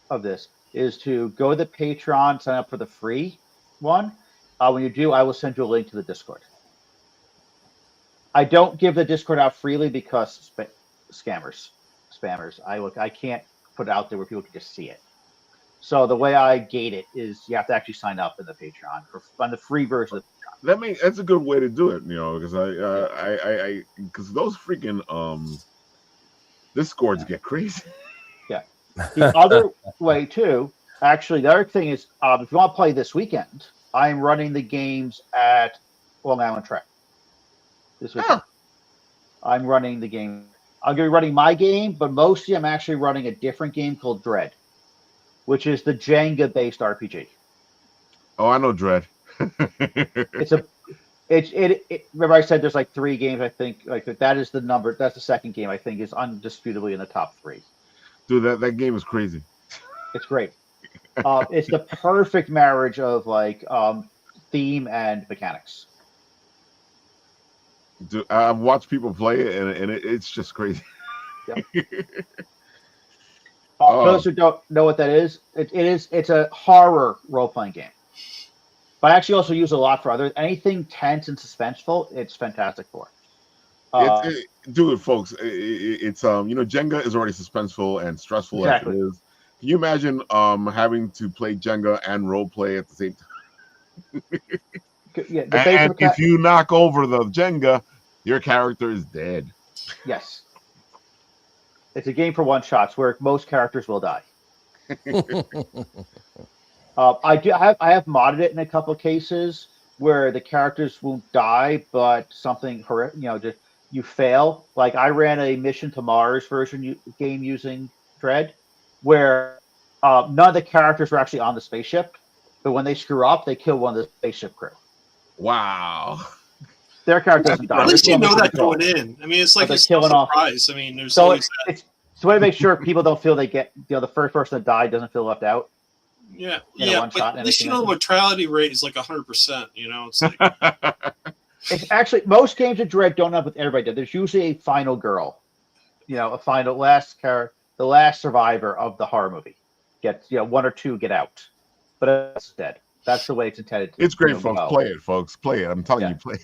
of this, is to go to the Patreon, sign up for the free one. When you do, I will send you a link to the Discord. I don't give the Discord out freely because spammers. I can't put it out there where people can just see it. So the way I gate it is you have to actually sign up in the Patreon on the free version of the Patreon. That's a good way to do it, because because those freaking Discords get crazy. Yeah. The other way too, actually, the other thing is, if you want to play this weekend, I am running the games at Long Island Track this weekend. I'm running the game. I'm going to be running my game, but mostly I'm actually running a different game called Dread, which is the Jenga-based RPG. Oh, I know Dread. Remember I said there's like 3 games, I think. Like that is the number. That's the second game I think is undisputably in the top 3. Dude, that game is crazy. It's great. It's the perfect marriage of like theme and mechanics. Dude, I've watched people play it, and it's just crazy. Yep. For those who don't know what that is, it's a horror role-playing game. But I actually also use a lot for anything tense and suspenseful. It's fantastic for. Dude, folks, it's Jenga is already suspenseful and stressful exactly. as it is. Can you imagine having to play Jenga and role play at the same time? Yeah, and if you knock over the Jenga, your character is dead. Yes. It's a game for one shots where most characters will die. I have modded it in a couple of cases where the characters won't die, but something just you fail. Like I ran a Mission to Mars version game using Dread, where none of the characters were actually on the spaceship, but when they screw up, they kill one of the spaceship crew. Wow. Their character doesn't die. At least you know that going in. I mean, it's like a surprise. I mean, there's always that. It's a way to make sure people don't feel they get the first person that died doesn't feel left out. Yeah, but at least the mortality rate is like 100%. It's like it's actually most games of Dread don't have with everybody dead. There's usually a final girl, a final the last survivor of the horror movie gets 1 or 2 get out, but it's dead. That's the way it's intended. It's great, folks. Play it, folks. Play it. I'm telling you, play it.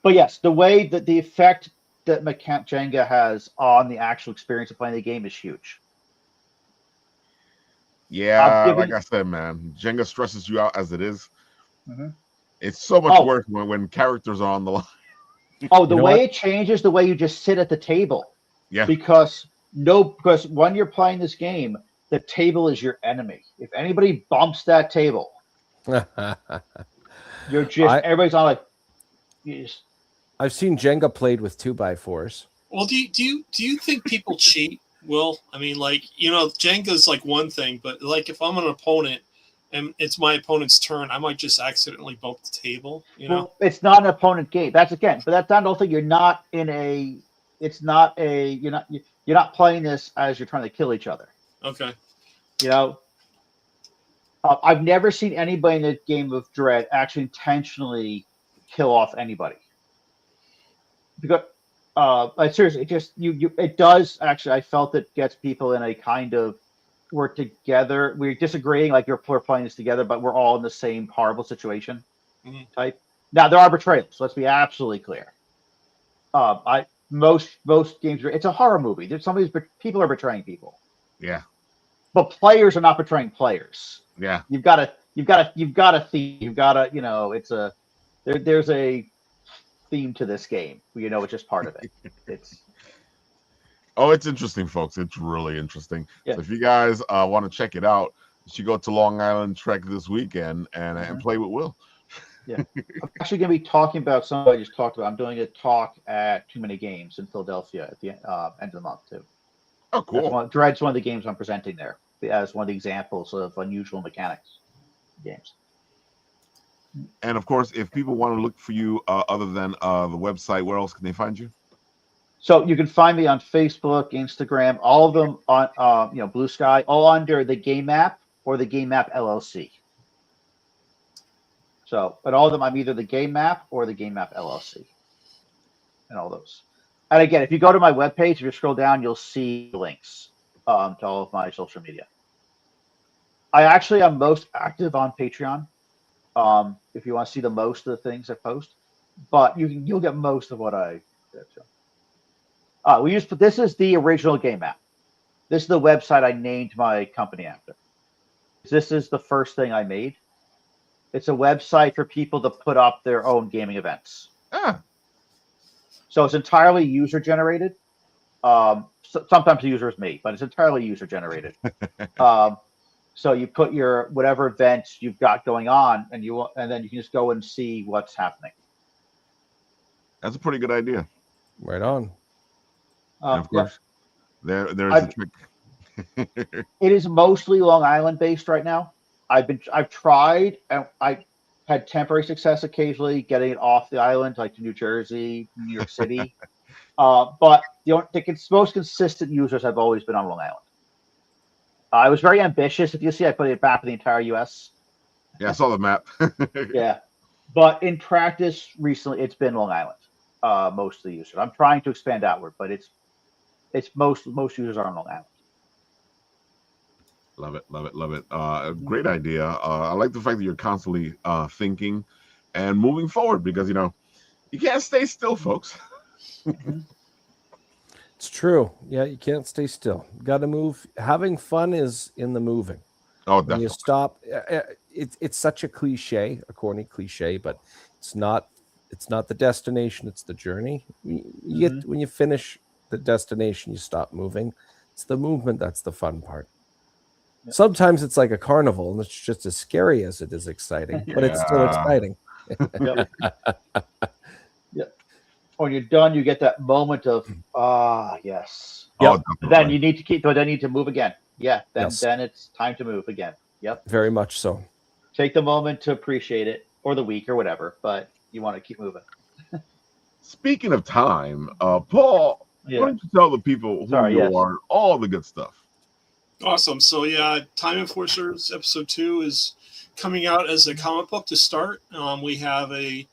But yes, the way that the effect that Jenga has on the actual experience of playing the game is huge. Yeah, like I said, man, Jenga stresses you out as it is. Mm-hmm. It's so much worse when characters are on the line. The way it changes the way you just sit at the table. Yeah. Because when you're playing this game, the table is your enemy. If anybody bumps that table, everybody's on like. I've seen Jenga played with 2x4s. Well, do you think people cheat? Will, I mean, like, Jenga's like one thing, but like if I'm an opponent and it's my opponent's turn, I might just accidentally bump the table. Well, it's not an opponent game. That's but that's not. I don't think you're not in a. It's not a. You're not playing this as you're trying to kill each other. Okay. I've never seen anybody in a game of Dread actually intentionally kill off anybody. Because. Seriously, it does actually. I felt it gets people in a kind of we're together. We're disagreeing, like we're playing this together, but we're all in the same horrible situation type. Now there are betrayals. So let's be absolutely clear. most games it's a horror movie. There's people are betraying people. Yeah. But players are not betraying players. Yeah. You've got a theme. You've got a, it's a there's a theme to this game. It's just part of it. It's it's interesting, folks. It's really interesting. Yeah. So if you guys want to check it out, you should go to Long Island Trek this weekend and play with Will. Yeah. I'm actually going to be talking about something I just talked about. I'm doing a talk at Too Many Games in Philadelphia at the end of the month too. Oh, cool. Dread's one of the games I'm presenting there as one of the examples of unusual mechanics games. And of course, if people want to look for you other than the website, where else can they find you? So you can find me on Facebook, Instagram, all of them on Blue Sky, all under the Game Map or the Game Map LLC. So, but all of them, I'm either the Game Map or the Game Map LLC, and all those. And again, if you go to my webpage, if you scroll down, you'll see links to all of my social media. I actually am most active on Patreon. If you want to see the most of the things I post, but you'll get most of what I do. This is the original Game Map. This is the website I named my company after. This is the first thing I made. It's a website for people to put up their own gaming events. So it's entirely user generated. Sometimes the user is me, but it's entirely user generated. So you put your whatever events you've got going on, and then you can just go and see what's happening. That's a pretty good idea. Right on. And of course, there's the trick. It is mostly Long Island based right now. I've tried, and I had temporary success occasionally getting it off the island, like to New Jersey, New York City. But the most consistent users have always been on Long Island. I was very ambitious. If you see, I put it back in the entire U.S. Yeah, I saw the map. Yeah, but in practice, recently it's been Long Island. Most of the users. I'm trying to expand outward, but it's most users are on Long Island. Love it, love it, love it. Great idea. I like the fact that you're constantly thinking and moving forward because, you can't stay still, folks. It's true. Yeah, you can't stay still. You got to move. Having fun is in the moving. Oh, when definitely. you stop, it's such a cliche, a corny cliche, but it's not the destination, it's the journey. When you finish the destination, you stop moving. It's the movement that's the fun part. Yep. Sometimes it's like a carnival, and it's just as scary as it is exciting, but it's still exciting. Yep. Yep. When you're done, you get that moment of yes. Yep. Then you need to keep. Then you need to move again. Yeah. Then it's time to move again. Yep. Very much so. Take the moment to appreciate it, or the week, or whatever. But you want to keep moving. Speaking of time, Paul, why don't you tell the people who you are, all the good stuff. Awesome. So Time Enforcers episode 2 is coming out as a comic book to start. We have a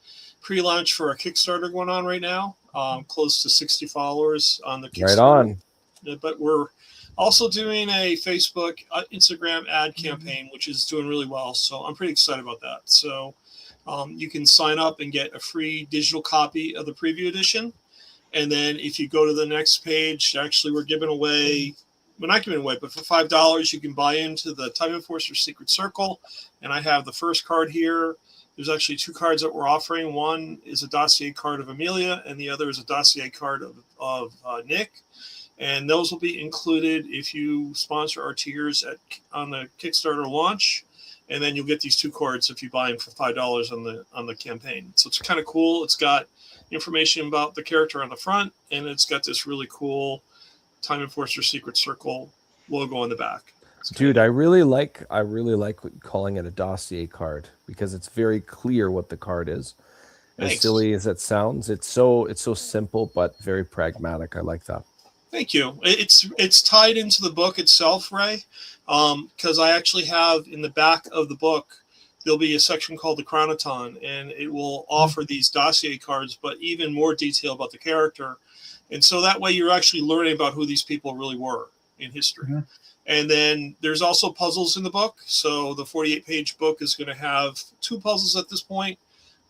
pre-launch for a Kickstarter going on right now. Close to 60 followers on the Kickstarter. Right on. But we're also doing a Facebook, Instagram ad campaign, which is doing really well. So I'm pretty excited about that. So you can sign up and get a free digital copy of the preview edition. And then if you go to the next page, actually we're giving away, well, not giving away, but for $5, you can buy into the Time Enforcer Secret Circle. And I have the first card here. There's actually 2 cards that we're offering. One is a dossier card of Amelia, and the other is a dossier card of Nick. And those will be included if you sponsor our tiers on the Kickstarter launch. And then you'll get these 2 cards if you buy them for $5 on the campaign. So it's kind of cool. It's got information about the character on the front, and it's got this really cool Time Enforcer Secret Circle logo on the back. Dude, I really like calling it a dossier card because it's very clear what the card is. Thanks. As silly as it sounds, it's so simple but very pragmatic. I like that. Thank you. It's tied into the book itself, Ray, because I actually have in the back of the book there'll be a section called the Chronoton, and it will offer these dossier cards, but even more detail about the character. And so that way you're actually learning about who these people really were in history. Mm-hmm. And then there's also puzzles in the book. So the 48-page book is going to have 2 puzzles at this point.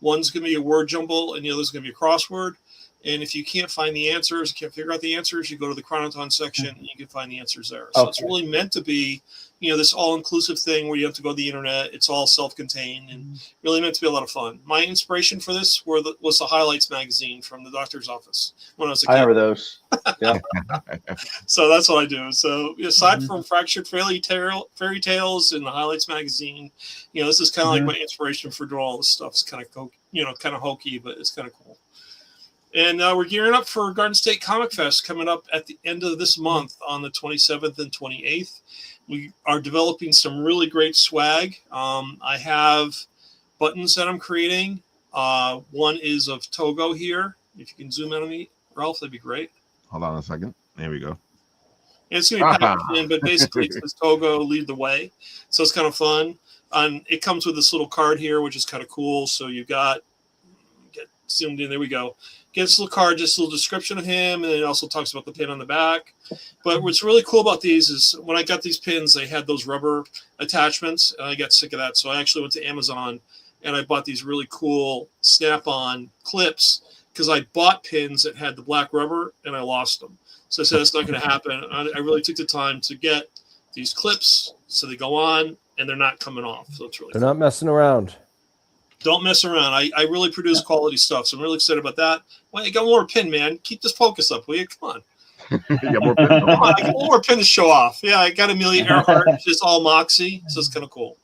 One's going to be a word jumble, and the other's going to be a crossword. And if you can't find the answers, can't figure out the answers, you go to the Chronoton section and you can find the answers there. So it's really meant to be, this all-inclusive thing where you have to go to the internet. It's all self-contained and really meant to be a lot of fun. My inspiration for this was the Highlights magazine from the doctor's office when I was a kid. I remember those. Yeah. So that's what I do. So aside from Fractured Fairy Tales and the Highlights magazine, this is kind of like my inspiration for doing all this stuff. It's kind of kind of hokey, but it's kind of cool. And we're gearing up for Garden State Comic Fest coming up at the end of this month on the 27th and 28th. We are developing some really great swag. I have buttons that I'm creating. One is of Togo here. If you can zoom in on me, Ralph, that'd be great. Hold on a second. There we go. And it's going to be packaged in, but basically it says Togo, lead the way. So it's kind of fun. And it comes with this little card here, which is kind of cool. So you get zoomed in. There we go. Get this little card, just a little description of him, and it also talks about the pin on the back. But what's really cool about these is when I got these pins, they had those rubber attachments, and I got sick of that. So I actually went to Amazon, and I bought these really cool snap-on clips because I bought pins that had the black rubber, and I lost them. So I said, that's not going to happen. I really took the time to get these clips so they go on, and they're not coming off. So it's really They're not messing around. Don't mess around. I really produce quality stuff, so I'm really excited about that. Well, you got one more pin, man. Keep this focus up, will you? Come on. You got more pins? Come on, I got one more pin to show off. Yeah, I got Amelia Earhart. She's all Moxie, so it's kind of cool.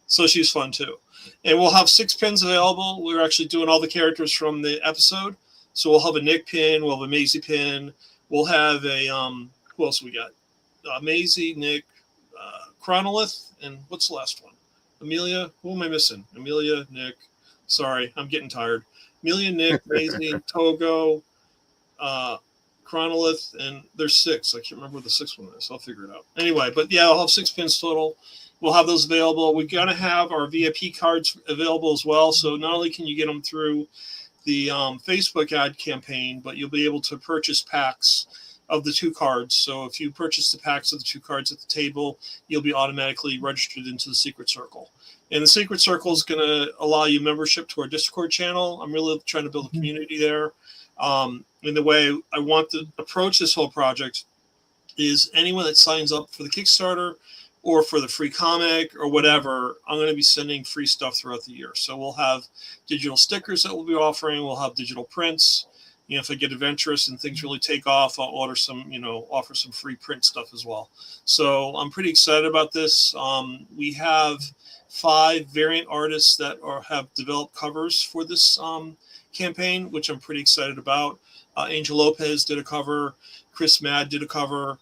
So she's fun, too. And we'll have 6 pins available. We're actually doing all the characters from the episode. So we'll have a Nick pin. We'll have a Maisie pin. We'll have a, who else we got? Maisie, Nick, Chronolith, and what's the last one? Amelia, who am I missing? Amelia, Nick. Sorry, I'm getting tired. Amelia, Nick, Maisie, Togo, Chronolith, and there's 6. I can't remember what the 6th one is. I'll figure it out. Anyway, but yeah, I'll have 6 pins total. We'll have those available. We're going to have our VIP cards available as well. So not only can you get them through the Facebook ad campaign, but you'll be able to purchase packs of the 2 cards. So if you purchase the packs of the 2 cards at the table, you'll be automatically registered into the Secret Circle. And the Secret Circle is going to allow you membership to our Discord channel. I'm really trying to build a community there. And the way I want to approach this whole project is anyone that signs up for the Kickstarter or for the free comic or whatever, I'm going to be sending free stuff throughout the year. So we'll have digital stickers that we'll be offering. We'll have digital prints. If I get adventurous and things really take off, I'll order some, offer some free print stuff as well. So I'm pretty excited about this. We have 5 variant artists that have developed covers for this campaign, which I'm pretty excited about. Angel Lopez did a cover. Chris Mad did a cover.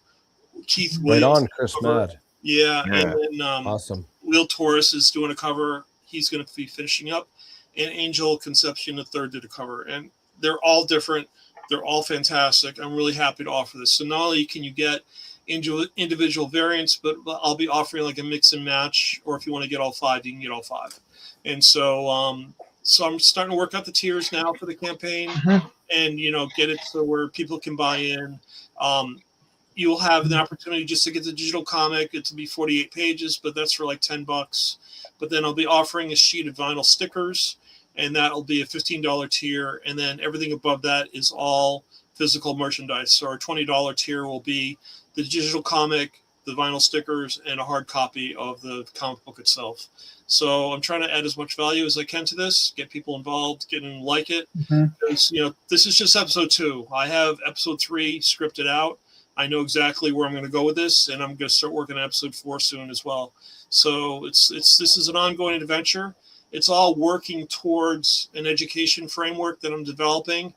Keith Williams. Right on, Chris Mad. Yeah. And then awesome. Will Torres is doing a cover. He's going to be finishing up. And Angel Conception III did a cover. And they're all different. They're all fantastic. I'm really happy to offer this. So not only can you get individual variants, but I'll be offering like a mix and match, or if you want to get all 5, you can get all 5. And so so I'm starting to work out the tiers now for the campaign and, get it so where people can buy in. You'll have an opportunity just to get the digital comic. It'll be 48 pages, but that's for like $10. But then I'll be offering a sheet of vinyl stickers, and that'll be a $15 tier. And then everything above that is all physical merchandise. So our $20 tier will be the digital comic, the vinyl stickers, and a hard copy of the comic book itself. So I'm trying to add as much value as I can to this, get people involved, get them to like it. Because, this is just episode 2. I have episode 3 scripted out. I know exactly where I'm going to go with this, and I'm going to start working on episode 4 soon as well. So this is an ongoing adventure. It's all working towards an education framework that I'm developing.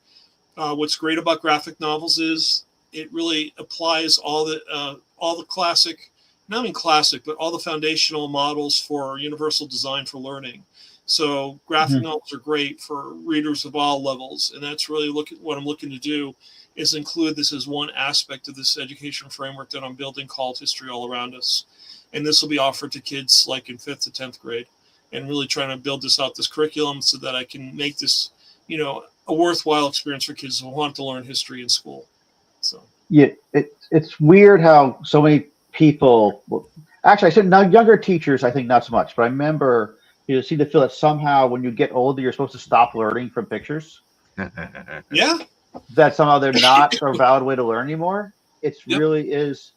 What's great about graphic novels is it really applies all the classic, not even classic, but all the foundational models for universal design for learning. So graphic novels are great for readers of all levels, and that's really what I'm looking to do is include this as one aspect of this education framework that I'm building called History All Around Us. And this will be offered to kids like in 5th to 10th grade, and really trying to build this curriculum so that I can make this, a worthwhile experience for kids who want to learn history in school. So yeah, it's weird how so many people. Well, actually, I said now younger teachers, I think not so much, but I remember you seem to feel that somehow when you get older, you're supposed to stop learning from pictures. Yeah. that somehow they're not a valid way to learn anymore. It's Yep. really is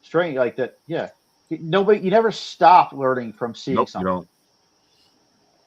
strange like that. Yeah. Nobody, you never stop learning from seeing Nope, you something. don't.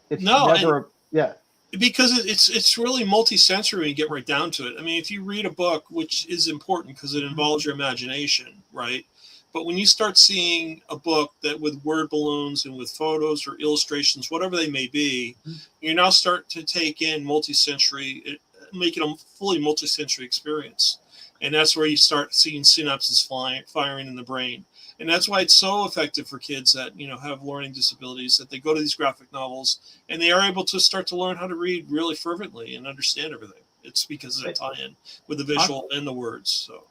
It's No, never, yeah. because it's really multi-sensory when you get right down to it. I mean, if you read a book, which is important because it involves your imagination, right? But when you start seeing a book that with word balloons and with photos or illustrations, whatever they may be, you now start to take in multi-sensory, make it a fully multi-sensory experience. And that's where you start seeing synapses firing in the brain. And that's why it's so effective for kids that, you know, have learning disabilities, that they go to these graphic novels and they are able to start to learn how to read really fervently and understand everything. It's because of the tie-in with the visual and the words. So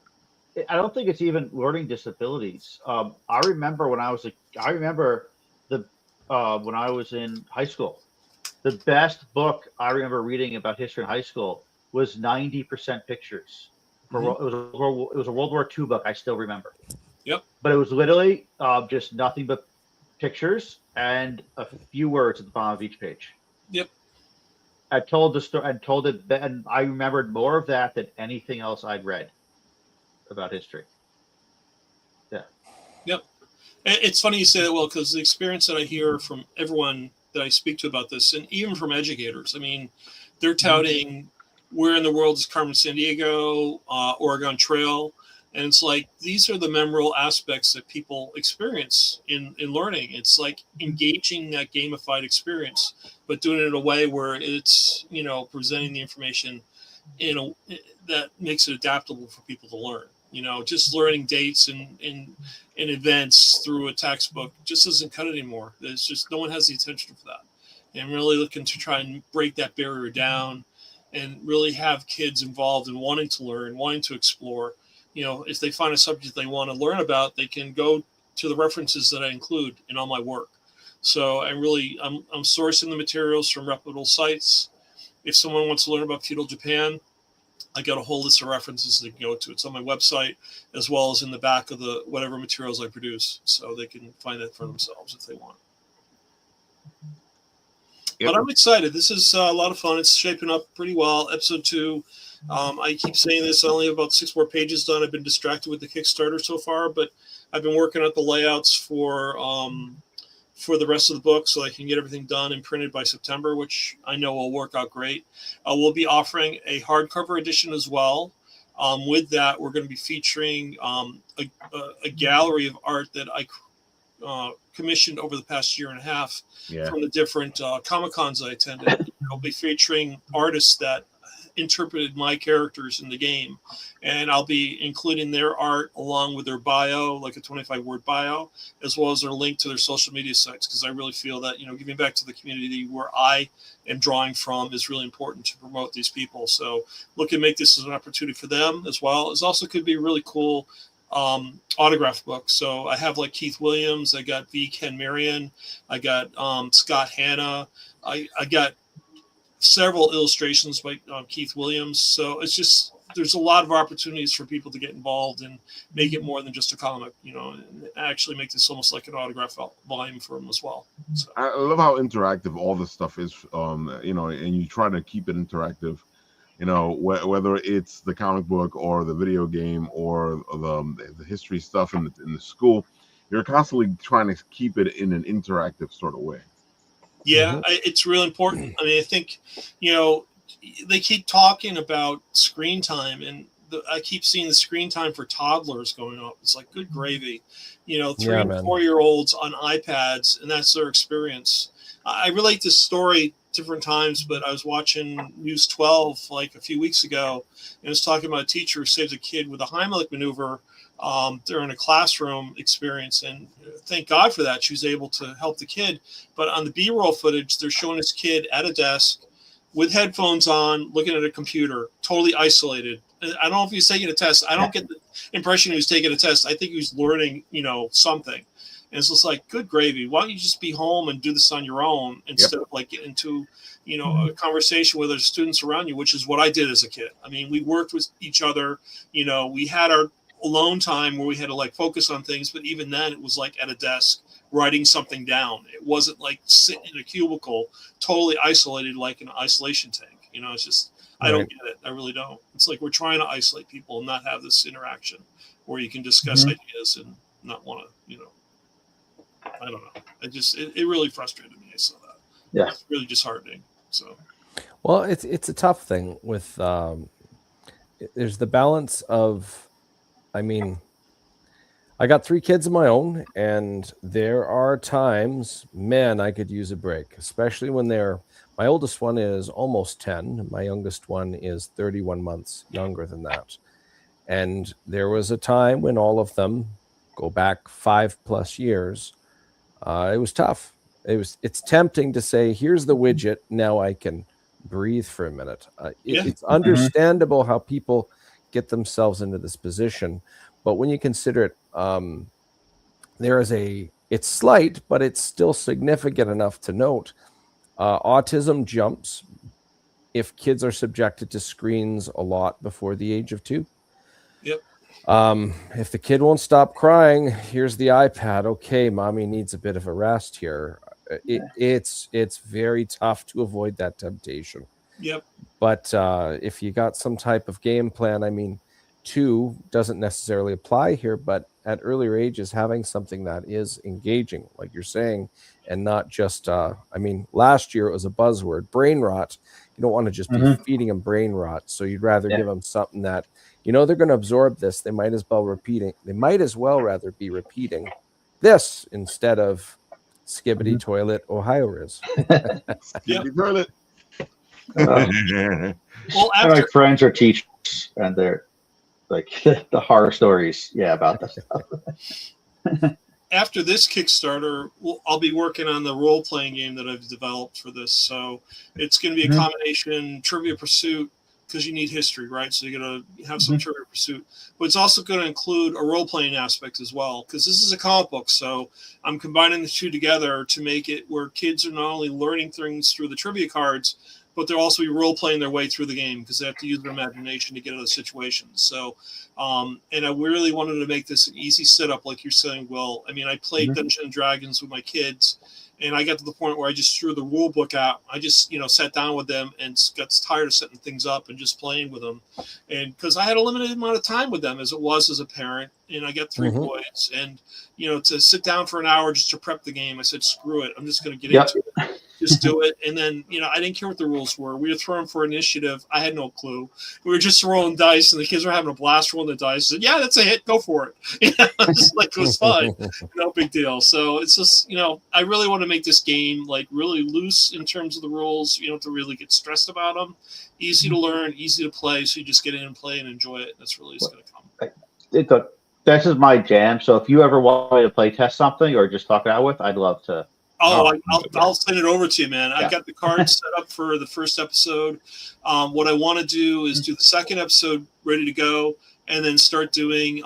I don't think it's even learning disabilities. I remember when I was the when I was in high school, the best book I remember reading about history in high school was 90% pictures. It was a World War II book. I still remember. Yep. But it was literally just nothing but pictures and a few words at the bottom of each page. Yep. I told the story and told it, and I remembered more of that than anything else I'd read about history. Yeah. Yep. It's funny you say that, Will, because the experience that I hear from everyone that I speak to about this, and even from educators, I mean, they're touting where in the world is Carmen Sandiego, Oregon Trail. And it's like, these are the memorable aspects that people experience in learning. It's like engaging that gamified experience, but doing it in a way where it's, you know, presenting the information in a that makes it adaptable for people to learn. You know, just learning dates and events through a textbook just doesn't cut it anymore. There's just no one has the attention for that. And really looking to try and break that barrier down and really have kids involved in wanting to learn, wanting to explore. You know, if they find a subject they want to learn about, they can go to the references that I include in all my work. So I'm sourcing the materials from reputable sites. If someone wants to learn about feudal Japan, I got a whole list of references they can go to. It's on my website as well as in the back of the whatever materials I produce, so they can find that for themselves if they want. Yep. But I'm excited. This is a lot of fun. It's shaping up pretty well. Episode 2. I keep saying this. I only have about 6 more pages done. I've been distracted with the Kickstarter so far, but I've been working out the layouts for the rest of the book so I can get everything done and printed by September, which I know will work out great. We'll be offering a hardcover edition as well. With that, we're going to be featuring a gallery of art that I commissioned over the past year and a half from the different Comic-Cons I attended. I'll be featuring artists that interpreted my characters in the game, and I'll be including their art along with their bio, like a 25-word bio, as well as their link to their social media sites, because I really feel that, you know, giving back to the community where I am drawing from is really important to promote these people. So look and make this as an opportunity for them as well. It also could be a really cool autograph book. So I have like Keith Williams, I got V. Ken Marion, I got Scott Hanna, I got several illustrations by Keith Williams. So it's just, there's a lot of opportunities for people to get involved and make it more than just a comic, you know, and actually make this almost like an autograph volume for them as well. So. I love how interactive all this stuff is, you know, and you try to keep it interactive, you know, whether it's the comic book or the video game or the history stuff in the school, you're constantly trying to keep it in an interactive sort of way. Yeah, it's real important. I mean, I think, you know, they keep talking about screen time, and I keep seeing the screen time for toddlers going up. It's like, good gravy. You know, 3 and 4-year-olds on iPads, and that's their experience. I relate this story different times, but I was watching News 12 like a few weeks ago, and it was talking about a teacher who saves a kid with a Heimlich maneuver during a classroom experience, and thank God for that. She was able to help the kid. But on the B-roll footage, they're showing this kid at a desk with headphones on, looking at a computer, totally isolated. I don't know if he was taking a test. I don't get the impression he was taking a test. I think he was learning, you know, something. And it's just like, good gravy. Why don't you just be home and do this on your own instead of like getting into, you know, a conversation with other students around you, which is what I did as a kid. I mean, we worked with each other. You know, we had our alone time where we had to like focus on things, but even then it was like at a desk writing something down. It wasn't like sitting in a cubicle totally isolated like an isolation tank. You know, it's just, I don't get it. I really don't. It's like we're trying to isolate people and not have this interaction where you can discuss ideas and not want to, I don't know. It really frustrated me. I saw that. Yeah. It's really disheartening. So. Well, it's a tough thing with, there's the balance of, I mean, I got 3 kids of my own, and there are times, man, I could use a break, especially when my oldest one is almost 10. My youngest one is 31 months younger than that. And there was a time when all of them go back 5+ years. It was tough. It's tempting to say, here's the widget. Now I can breathe for a minute. It's understandable how people get themselves into this position. But when you consider it, it's slight, but it's still significant enough to note. Autism jumps if kids are subjected to screens a lot before the age of 2. Yep. If the kid won't stop crying, here's the iPad. Okay, mommy needs a bit of a rest here. It's very tough to avoid that temptation. Yep. But if you got some type of game plan, I mean, 2 doesn't necessarily apply here, but at earlier ages, having something that is engaging, like you're saying, and not just, last year it was a buzzword, brain rot. You don't want to just be feeding them brain rot. So you'd rather give them something that, they're going to absorb this. They might as well rather be repeating this instead of Skibbity Toilet Ohio Riz. Skibbity Toilet. Well, my friends are teachers, and they're like the horror stories, about that stuff. After this Kickstarter, I'll be working on the role-playing game that I've developed for this. So it's going to be a combination Trivia Pursuit, because you need history, right? So you're going to have some Trivia Pursuit. But it's also going to include a role-playing aspect as well, because this is a comic book. So I'm combining the 2 together to make it where kids are not only learning things through the trivia cards, but they'll also be role-playing their way through the game because they have to use their imagination to get out of situations. So, and I really wanted to make this an easy setup, like you're saying, Will. I mean, I played Dungeons & Dragons with my kids, and I got to the point where I just threw the rule book out. I just, sat down with them and got tired of setting things up and just playing with them. And because I had a limited amount of time with them as it was as a parent, and I got 3 boys, and, to sit down for an hour just to prep the game, I said, screw it. I'm just going to get into it. Just do it. And then, I didn't care what the rules were. We were throwing for initiative. I had no clue. We were just rolling dice, and the kids were having a blast rolling the dice. I said, yeah, that's a hit. Go for it. It was fun. No big deal. So it's just, I really want to make this game like really loose in terms of the rules. You don't have to really get stressed about them. Easy to learn, easy to play. So you just get in and play and enjoy it. That's really just going to come. This is my jam. So if you ever want me to play test something or just talk it out with, I'd love to. I'll send it over to you, man. I got the cards set up for the first episode. What I want to do is do the second episode ready to go, and then start doing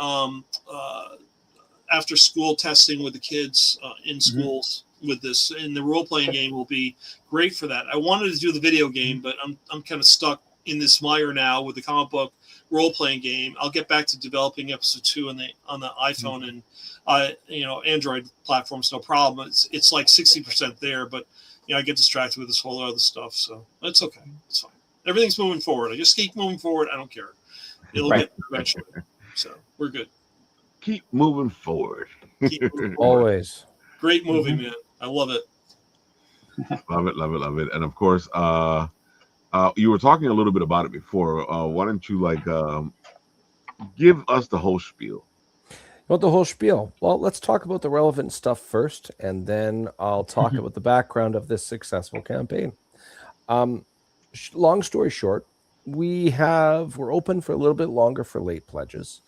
after school testing with the kids in schools with this. And the role playing game will be great for that. I wanted to do the video game, but I'm kind of stuck in this mire now with the comic book role playing game. I'll get back to developing episode 2 on the iPhone and Android platforms, no problem. It's like 60% there, but I get distracted with this whole other stuff, so it's okay. It's fine. Everything's moving forward. I just keep moving forward. I don't care. It'll get eventually. So we're good. Keep moving forward. Always. Great movie, man. I love it. Love it. And of course, you were talking a little bit about it before. Why don't you give us the whole spiel? What the whole spiel? Well, let's talk about the relevant stuff first, and then I'll talk about the background of this successful campaign. Long story short, we're open for a little bit longer for late pledges.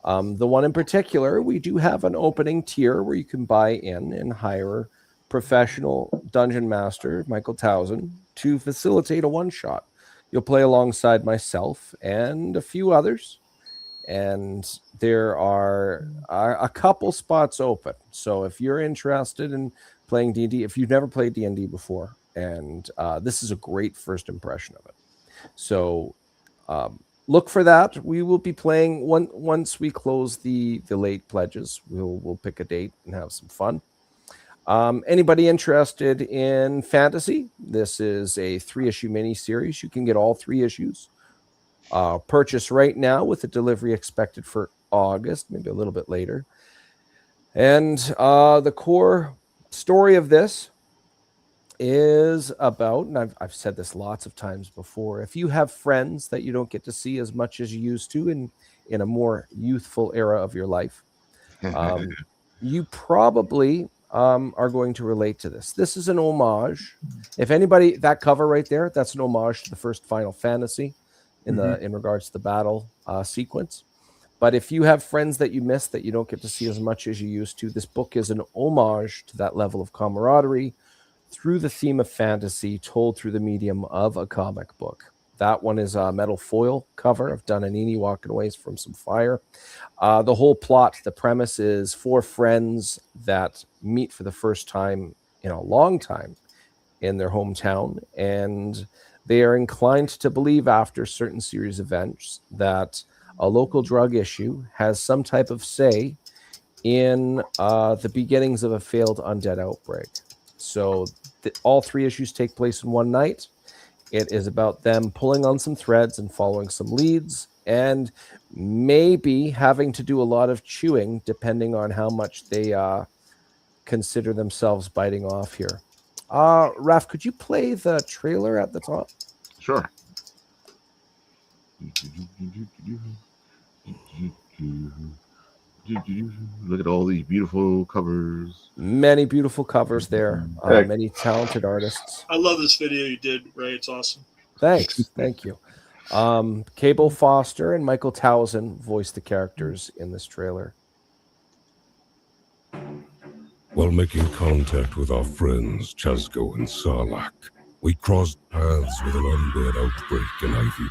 The one in particular, we do have an opening tier where you can buy in and hire professional dungeon master Michael Towson to facilitate a one-shot. You'll play alongside myself and a few others, and there are a couple spots open. So if you're interested in playing D&D, if you've never played D&D before, and this is a great first impression of it. So look for that. We will be playing once we close the late pledges. We'll pick a date and have some fun. Anybody interested in fantasy? This is a 3-issue mini series. You can get all 3 issues Purchase right now with a delivery expected for August, maybe a little bit later. And the core story of this is about, and I've said this lots of times before, if you have friends that you don't get to see as much as you used to in a more youthful era of your life, you probably are going to relate to this. This is an homage. If anybody, that cover right there, that's an homage to the first Final Fantasy in regards to the battle sequence. But if you have friends that you miss that you don't get to see as much as you used to, this book is an homage to that level of camaraderie through the theme of fantasy told through the medium of a comic book. That one is a metal foil cover of Dunanini walking away from some fire. The whole plot, the premise is 4 friends that meet for the first time in a long time in their hometown, and they are inclined to believe after certain series of events that a local drug issue has some type of say in the beginnings of a failed undead outbreak. So all 3 issues take place in one night. It is about them pulling on some threads and following some leads, and maybe having to do a lot of chewing depending on how much they consider themselves biting off here. Raph, could you play the trailer at the top? Sure. Look at all these beautiful covers. Many beautiful covers there. Many talented artists. I love this video you did, Ray. It's awesome. Thanks. Thank you. Cable Foster and Michael Towson voiced the characters in this trailer. While making contact with our friends Chazko and Sarlacc, we crossed paths with an undead outbreak in Ivywood.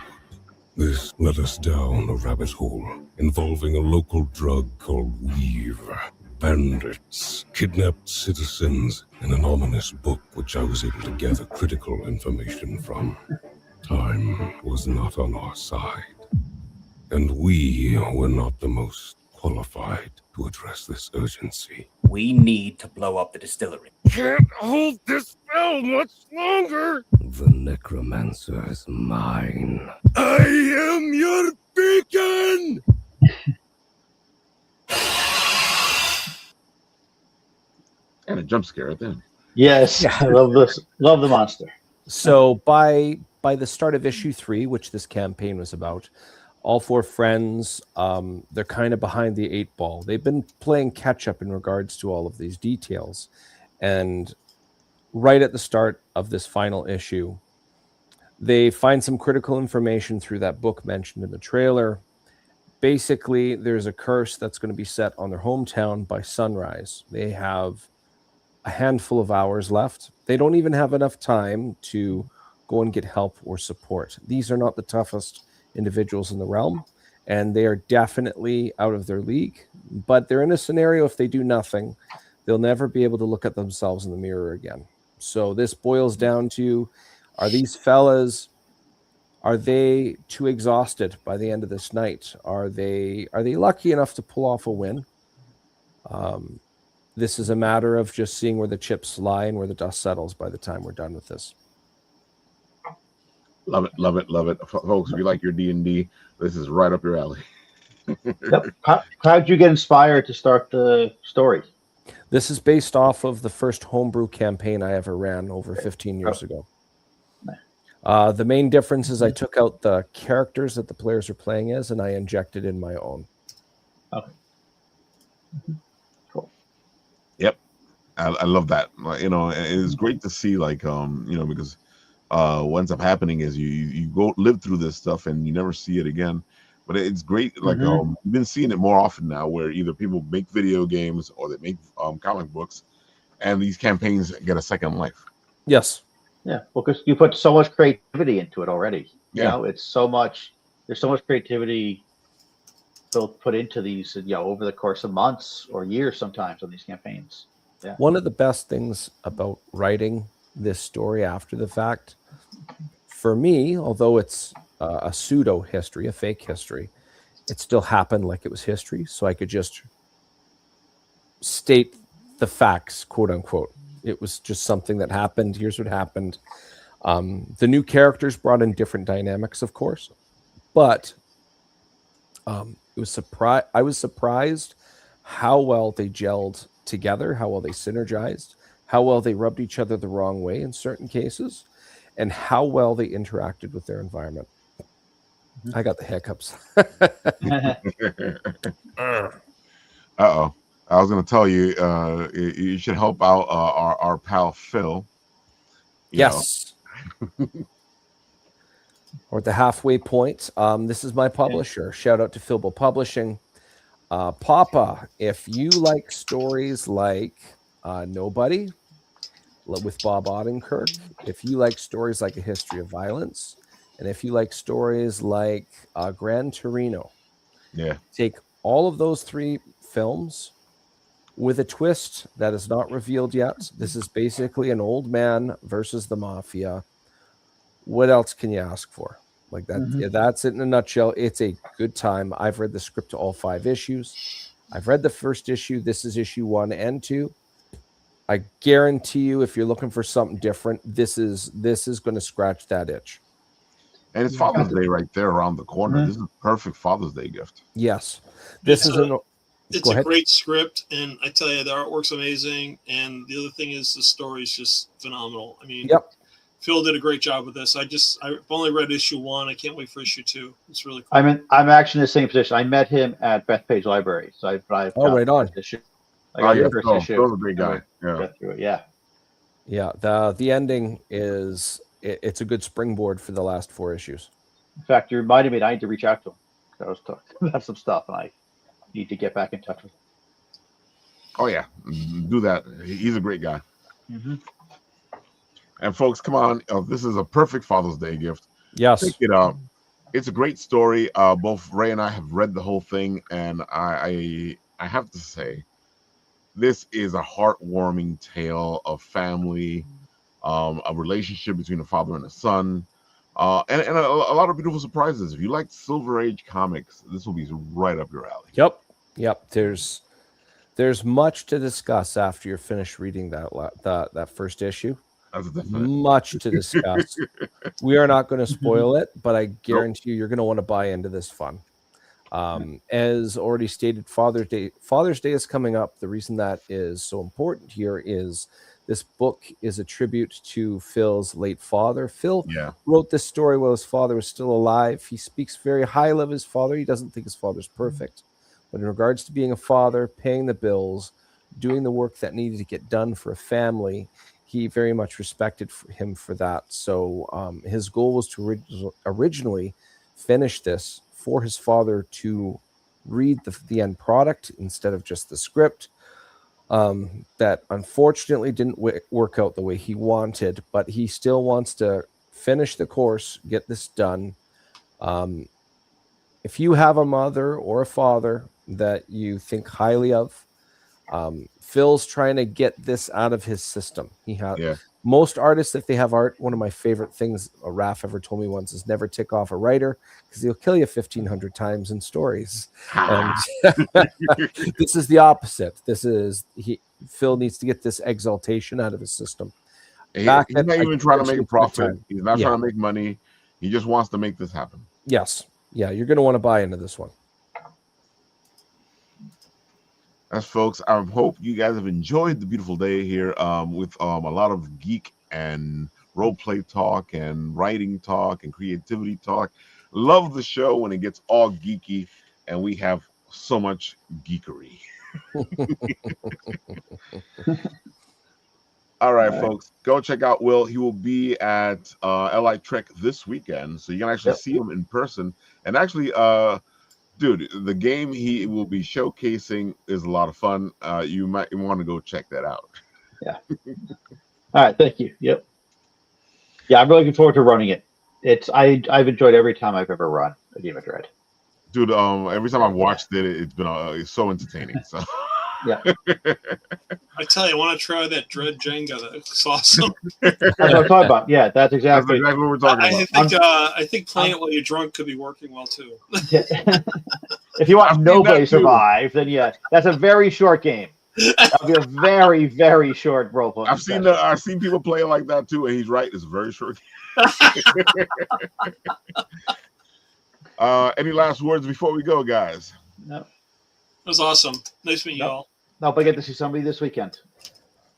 This led us down a rabbit hole involving a local drug called Weave. Bandits kidnapped citizens in an ominous book which I was able to gather critical information from. Time was not on our side, and we were not the most qualified to address this urgency. We need to blow up the distillery. Can't hold this spell much longer! The necromancer is mine. I am your beacon! And a jump scare at the end. Yes, I love this. Love the monster. So by the start of issue 3, which this campaign was about, all 4 friends, they're kind of behind the 8 ball. They've been playing catch up in regards to all of these details. And right at the start of this final issue, they find some critical information through that book mentioned in the trailer. Basically, there's a curse that's going to be set on their hometown by sunrise. They have a handful of hours left. They don't even have enough time to go and get help or support. These are not the toughest individuals in the realm, and they are definitely out of their league. But they're in a scenario, if they do nothing, they'll never be able to look at themselves in the mirror again. So this boils down to, are these fellas, are they too exhausted by the end of this night? Are they lucky enough to pull off a win? This is a matter of just seeing where the chips lie and where the dust settles by the time we're done with this. Love it, love it, love it. Folks, if you like your D&D, this is right up your alley. Yep. How'd you get inspired to start the story? This is based off of the first homebrew campaign I ever ran over 15 years ago. The main difference is I took out the characters that the players are playing as, and I injected in my own. Okay. Cool. Yep. I love that. You know, it's great to see, like, you know, because what ends up happening is you go live through this stuff and you never see it again. But it's great. Like, you've been seeing it more often now, where either people make video games or they make comic books, and these campaigns get a second life. Yes. Yeah, well, because you put so much creativity into it already. Yeah. You know, it's so much. There's so much creativity put into these, you know, over the course of months or years sometimes on these campaigns. Yeah. One of the best things about writing this story after the fact, for me, although it's a pseudo history, a fake history, it still happened like it was history, so I could just state the facts, quote unquote. It was just something that happened. Here's what happened. The new characters brought in different dynamics, of course, But it was I was surprised how well they gelled together, how well they synergized, how well they rubbed each other the wrong way in certain cases, and how well they interacted with their environment. I got the hiccups. Uh-oh. I was going to tell you, you should help out our pal Phil. Yes. Or at the halfway point. This is my publisher. Shout out to Philbo Publishing. Papa, if you like stories like Nobody with Bob Odenkirk, if you like stories like A History of Violence, and if you like stories like Gran Torino, take all of those 3 films with a twist that is not revealed yet. This is basically an old man versus the mafia. What else can you ask for? Like that, that's it in a nutshell. It's a good time. I've read the script to all 5 issues. I've read the first issue. This is issue 1 and 2. I guarantee you, if you're looking for something different, this is going to scratch that itch. And it's Father's Day right there around the corner. This is a perfect Father's Day gift. Yes, it's a great script, and I tell you, the artwork's amazing. And the other thing is, the story's just phenomenal. I mean, Phil did a great job with this. I've only read issue 1. I can't wait for issue 2. It's really cool. I'm actually in the same position. I met him at Bethpage Library, so I've right on. Issue. Phil's a great guy. Yeah. The ending is it's a good springboard for the last 4 issues. In fact, you reminded me that I need to reach out to him. I was talking about some stuff, and I need to get back in touch with him. Oh yeah, do that. He's a great guy. And folks, come on, this is a perfect Father's Day gift. Yes, pick it up. It's a great story. Both Ray and I have read the whole thing, and I have to say, this is a heartwarming tale of family, a relationship between a father and a son, and a lot of beautiful surprises. If you like Silver Age comics, this will be right up your alley. Yep. There's much to discuss after you're finished reading that first issue. Much to discuss. We are not going to spoil it, but I guarantee you're going to want to buy into this fun. As already stated, Father's Day is coming up. The reason that is so important here is this book is a tribute to Phil's late father. Phil wrote this story while his father was still alive. He speaks very highly of his father. He doesn't think his father's perfect, but in regards to being a father, paying the bills, doing the work that needed to get done for a family, he very much respected him for that. So his goal was to originally finish this for his father to read the end product instead of just the script. That unfortunately didn't work out the way he wanted, but he still wants to finish the course, get this done. If you have a mother or a father that you think highly of, Phil's trying to get this out of his system. Most artists, if they have art, one of my favorite things Raph ever told me once is never tick off a writer because he'll kill you 1,500 times in stories. And this is the opposite. Phil needs to get this exaltation out of his system. He's not even trying to make a profit. He's not trying to make money. He just wants to make this happen. Yes. Yeah, you're going to want to buy into this one. As folks, I hope you guys have enjoyed the beautiful day here with a lot of geek and role play talk and writing talk and creativity talk. Love the show when it gets all geeky and we have so much geekery. All right, folks, go check out Will. He will be at LI Trek this weekend, so you can actually see him in person. And actually, dude, the game he will be showcasing is a lot of fun. You might want to go check that out. Yeah. All right. Thank you. Yep. Yeah, I'm really looking forward to running it. I've enjoyed every time I've ever run a Game of Dread. Dude, every time I've watched it, it's been it's so entertaining. So. Yeah. I tell you, I want to try that Dread Jenga. That's awesome. That's what I'm talking about. Yeah, that's exactly what we're talking about. I think playing it while you're drunk could be working well too. If you want Nobody Survive, then yeah, that's a very short game. That'll be a very, very short role play. I've seen people play it like that too, and he's right. It's a very short game. Any last words before we go, guys? No, It was awesome. Nice meeting you Nope. all. no, but I get to see somebody this weekend.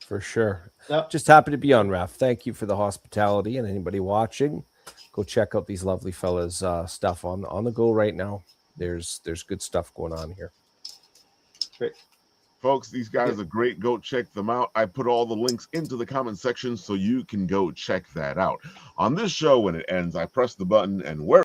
For sure. Yep. Just happy to be on, Raf. Thank you for the hospitality, and anybody watching, go check out these lovely fellas' stuff on the go right now. There's good stuff going on here. Great. Folks, these guys are great. Go check them out. I put all the links into the comment section so you can go check that out. On this show, when it ends, I press the button, and where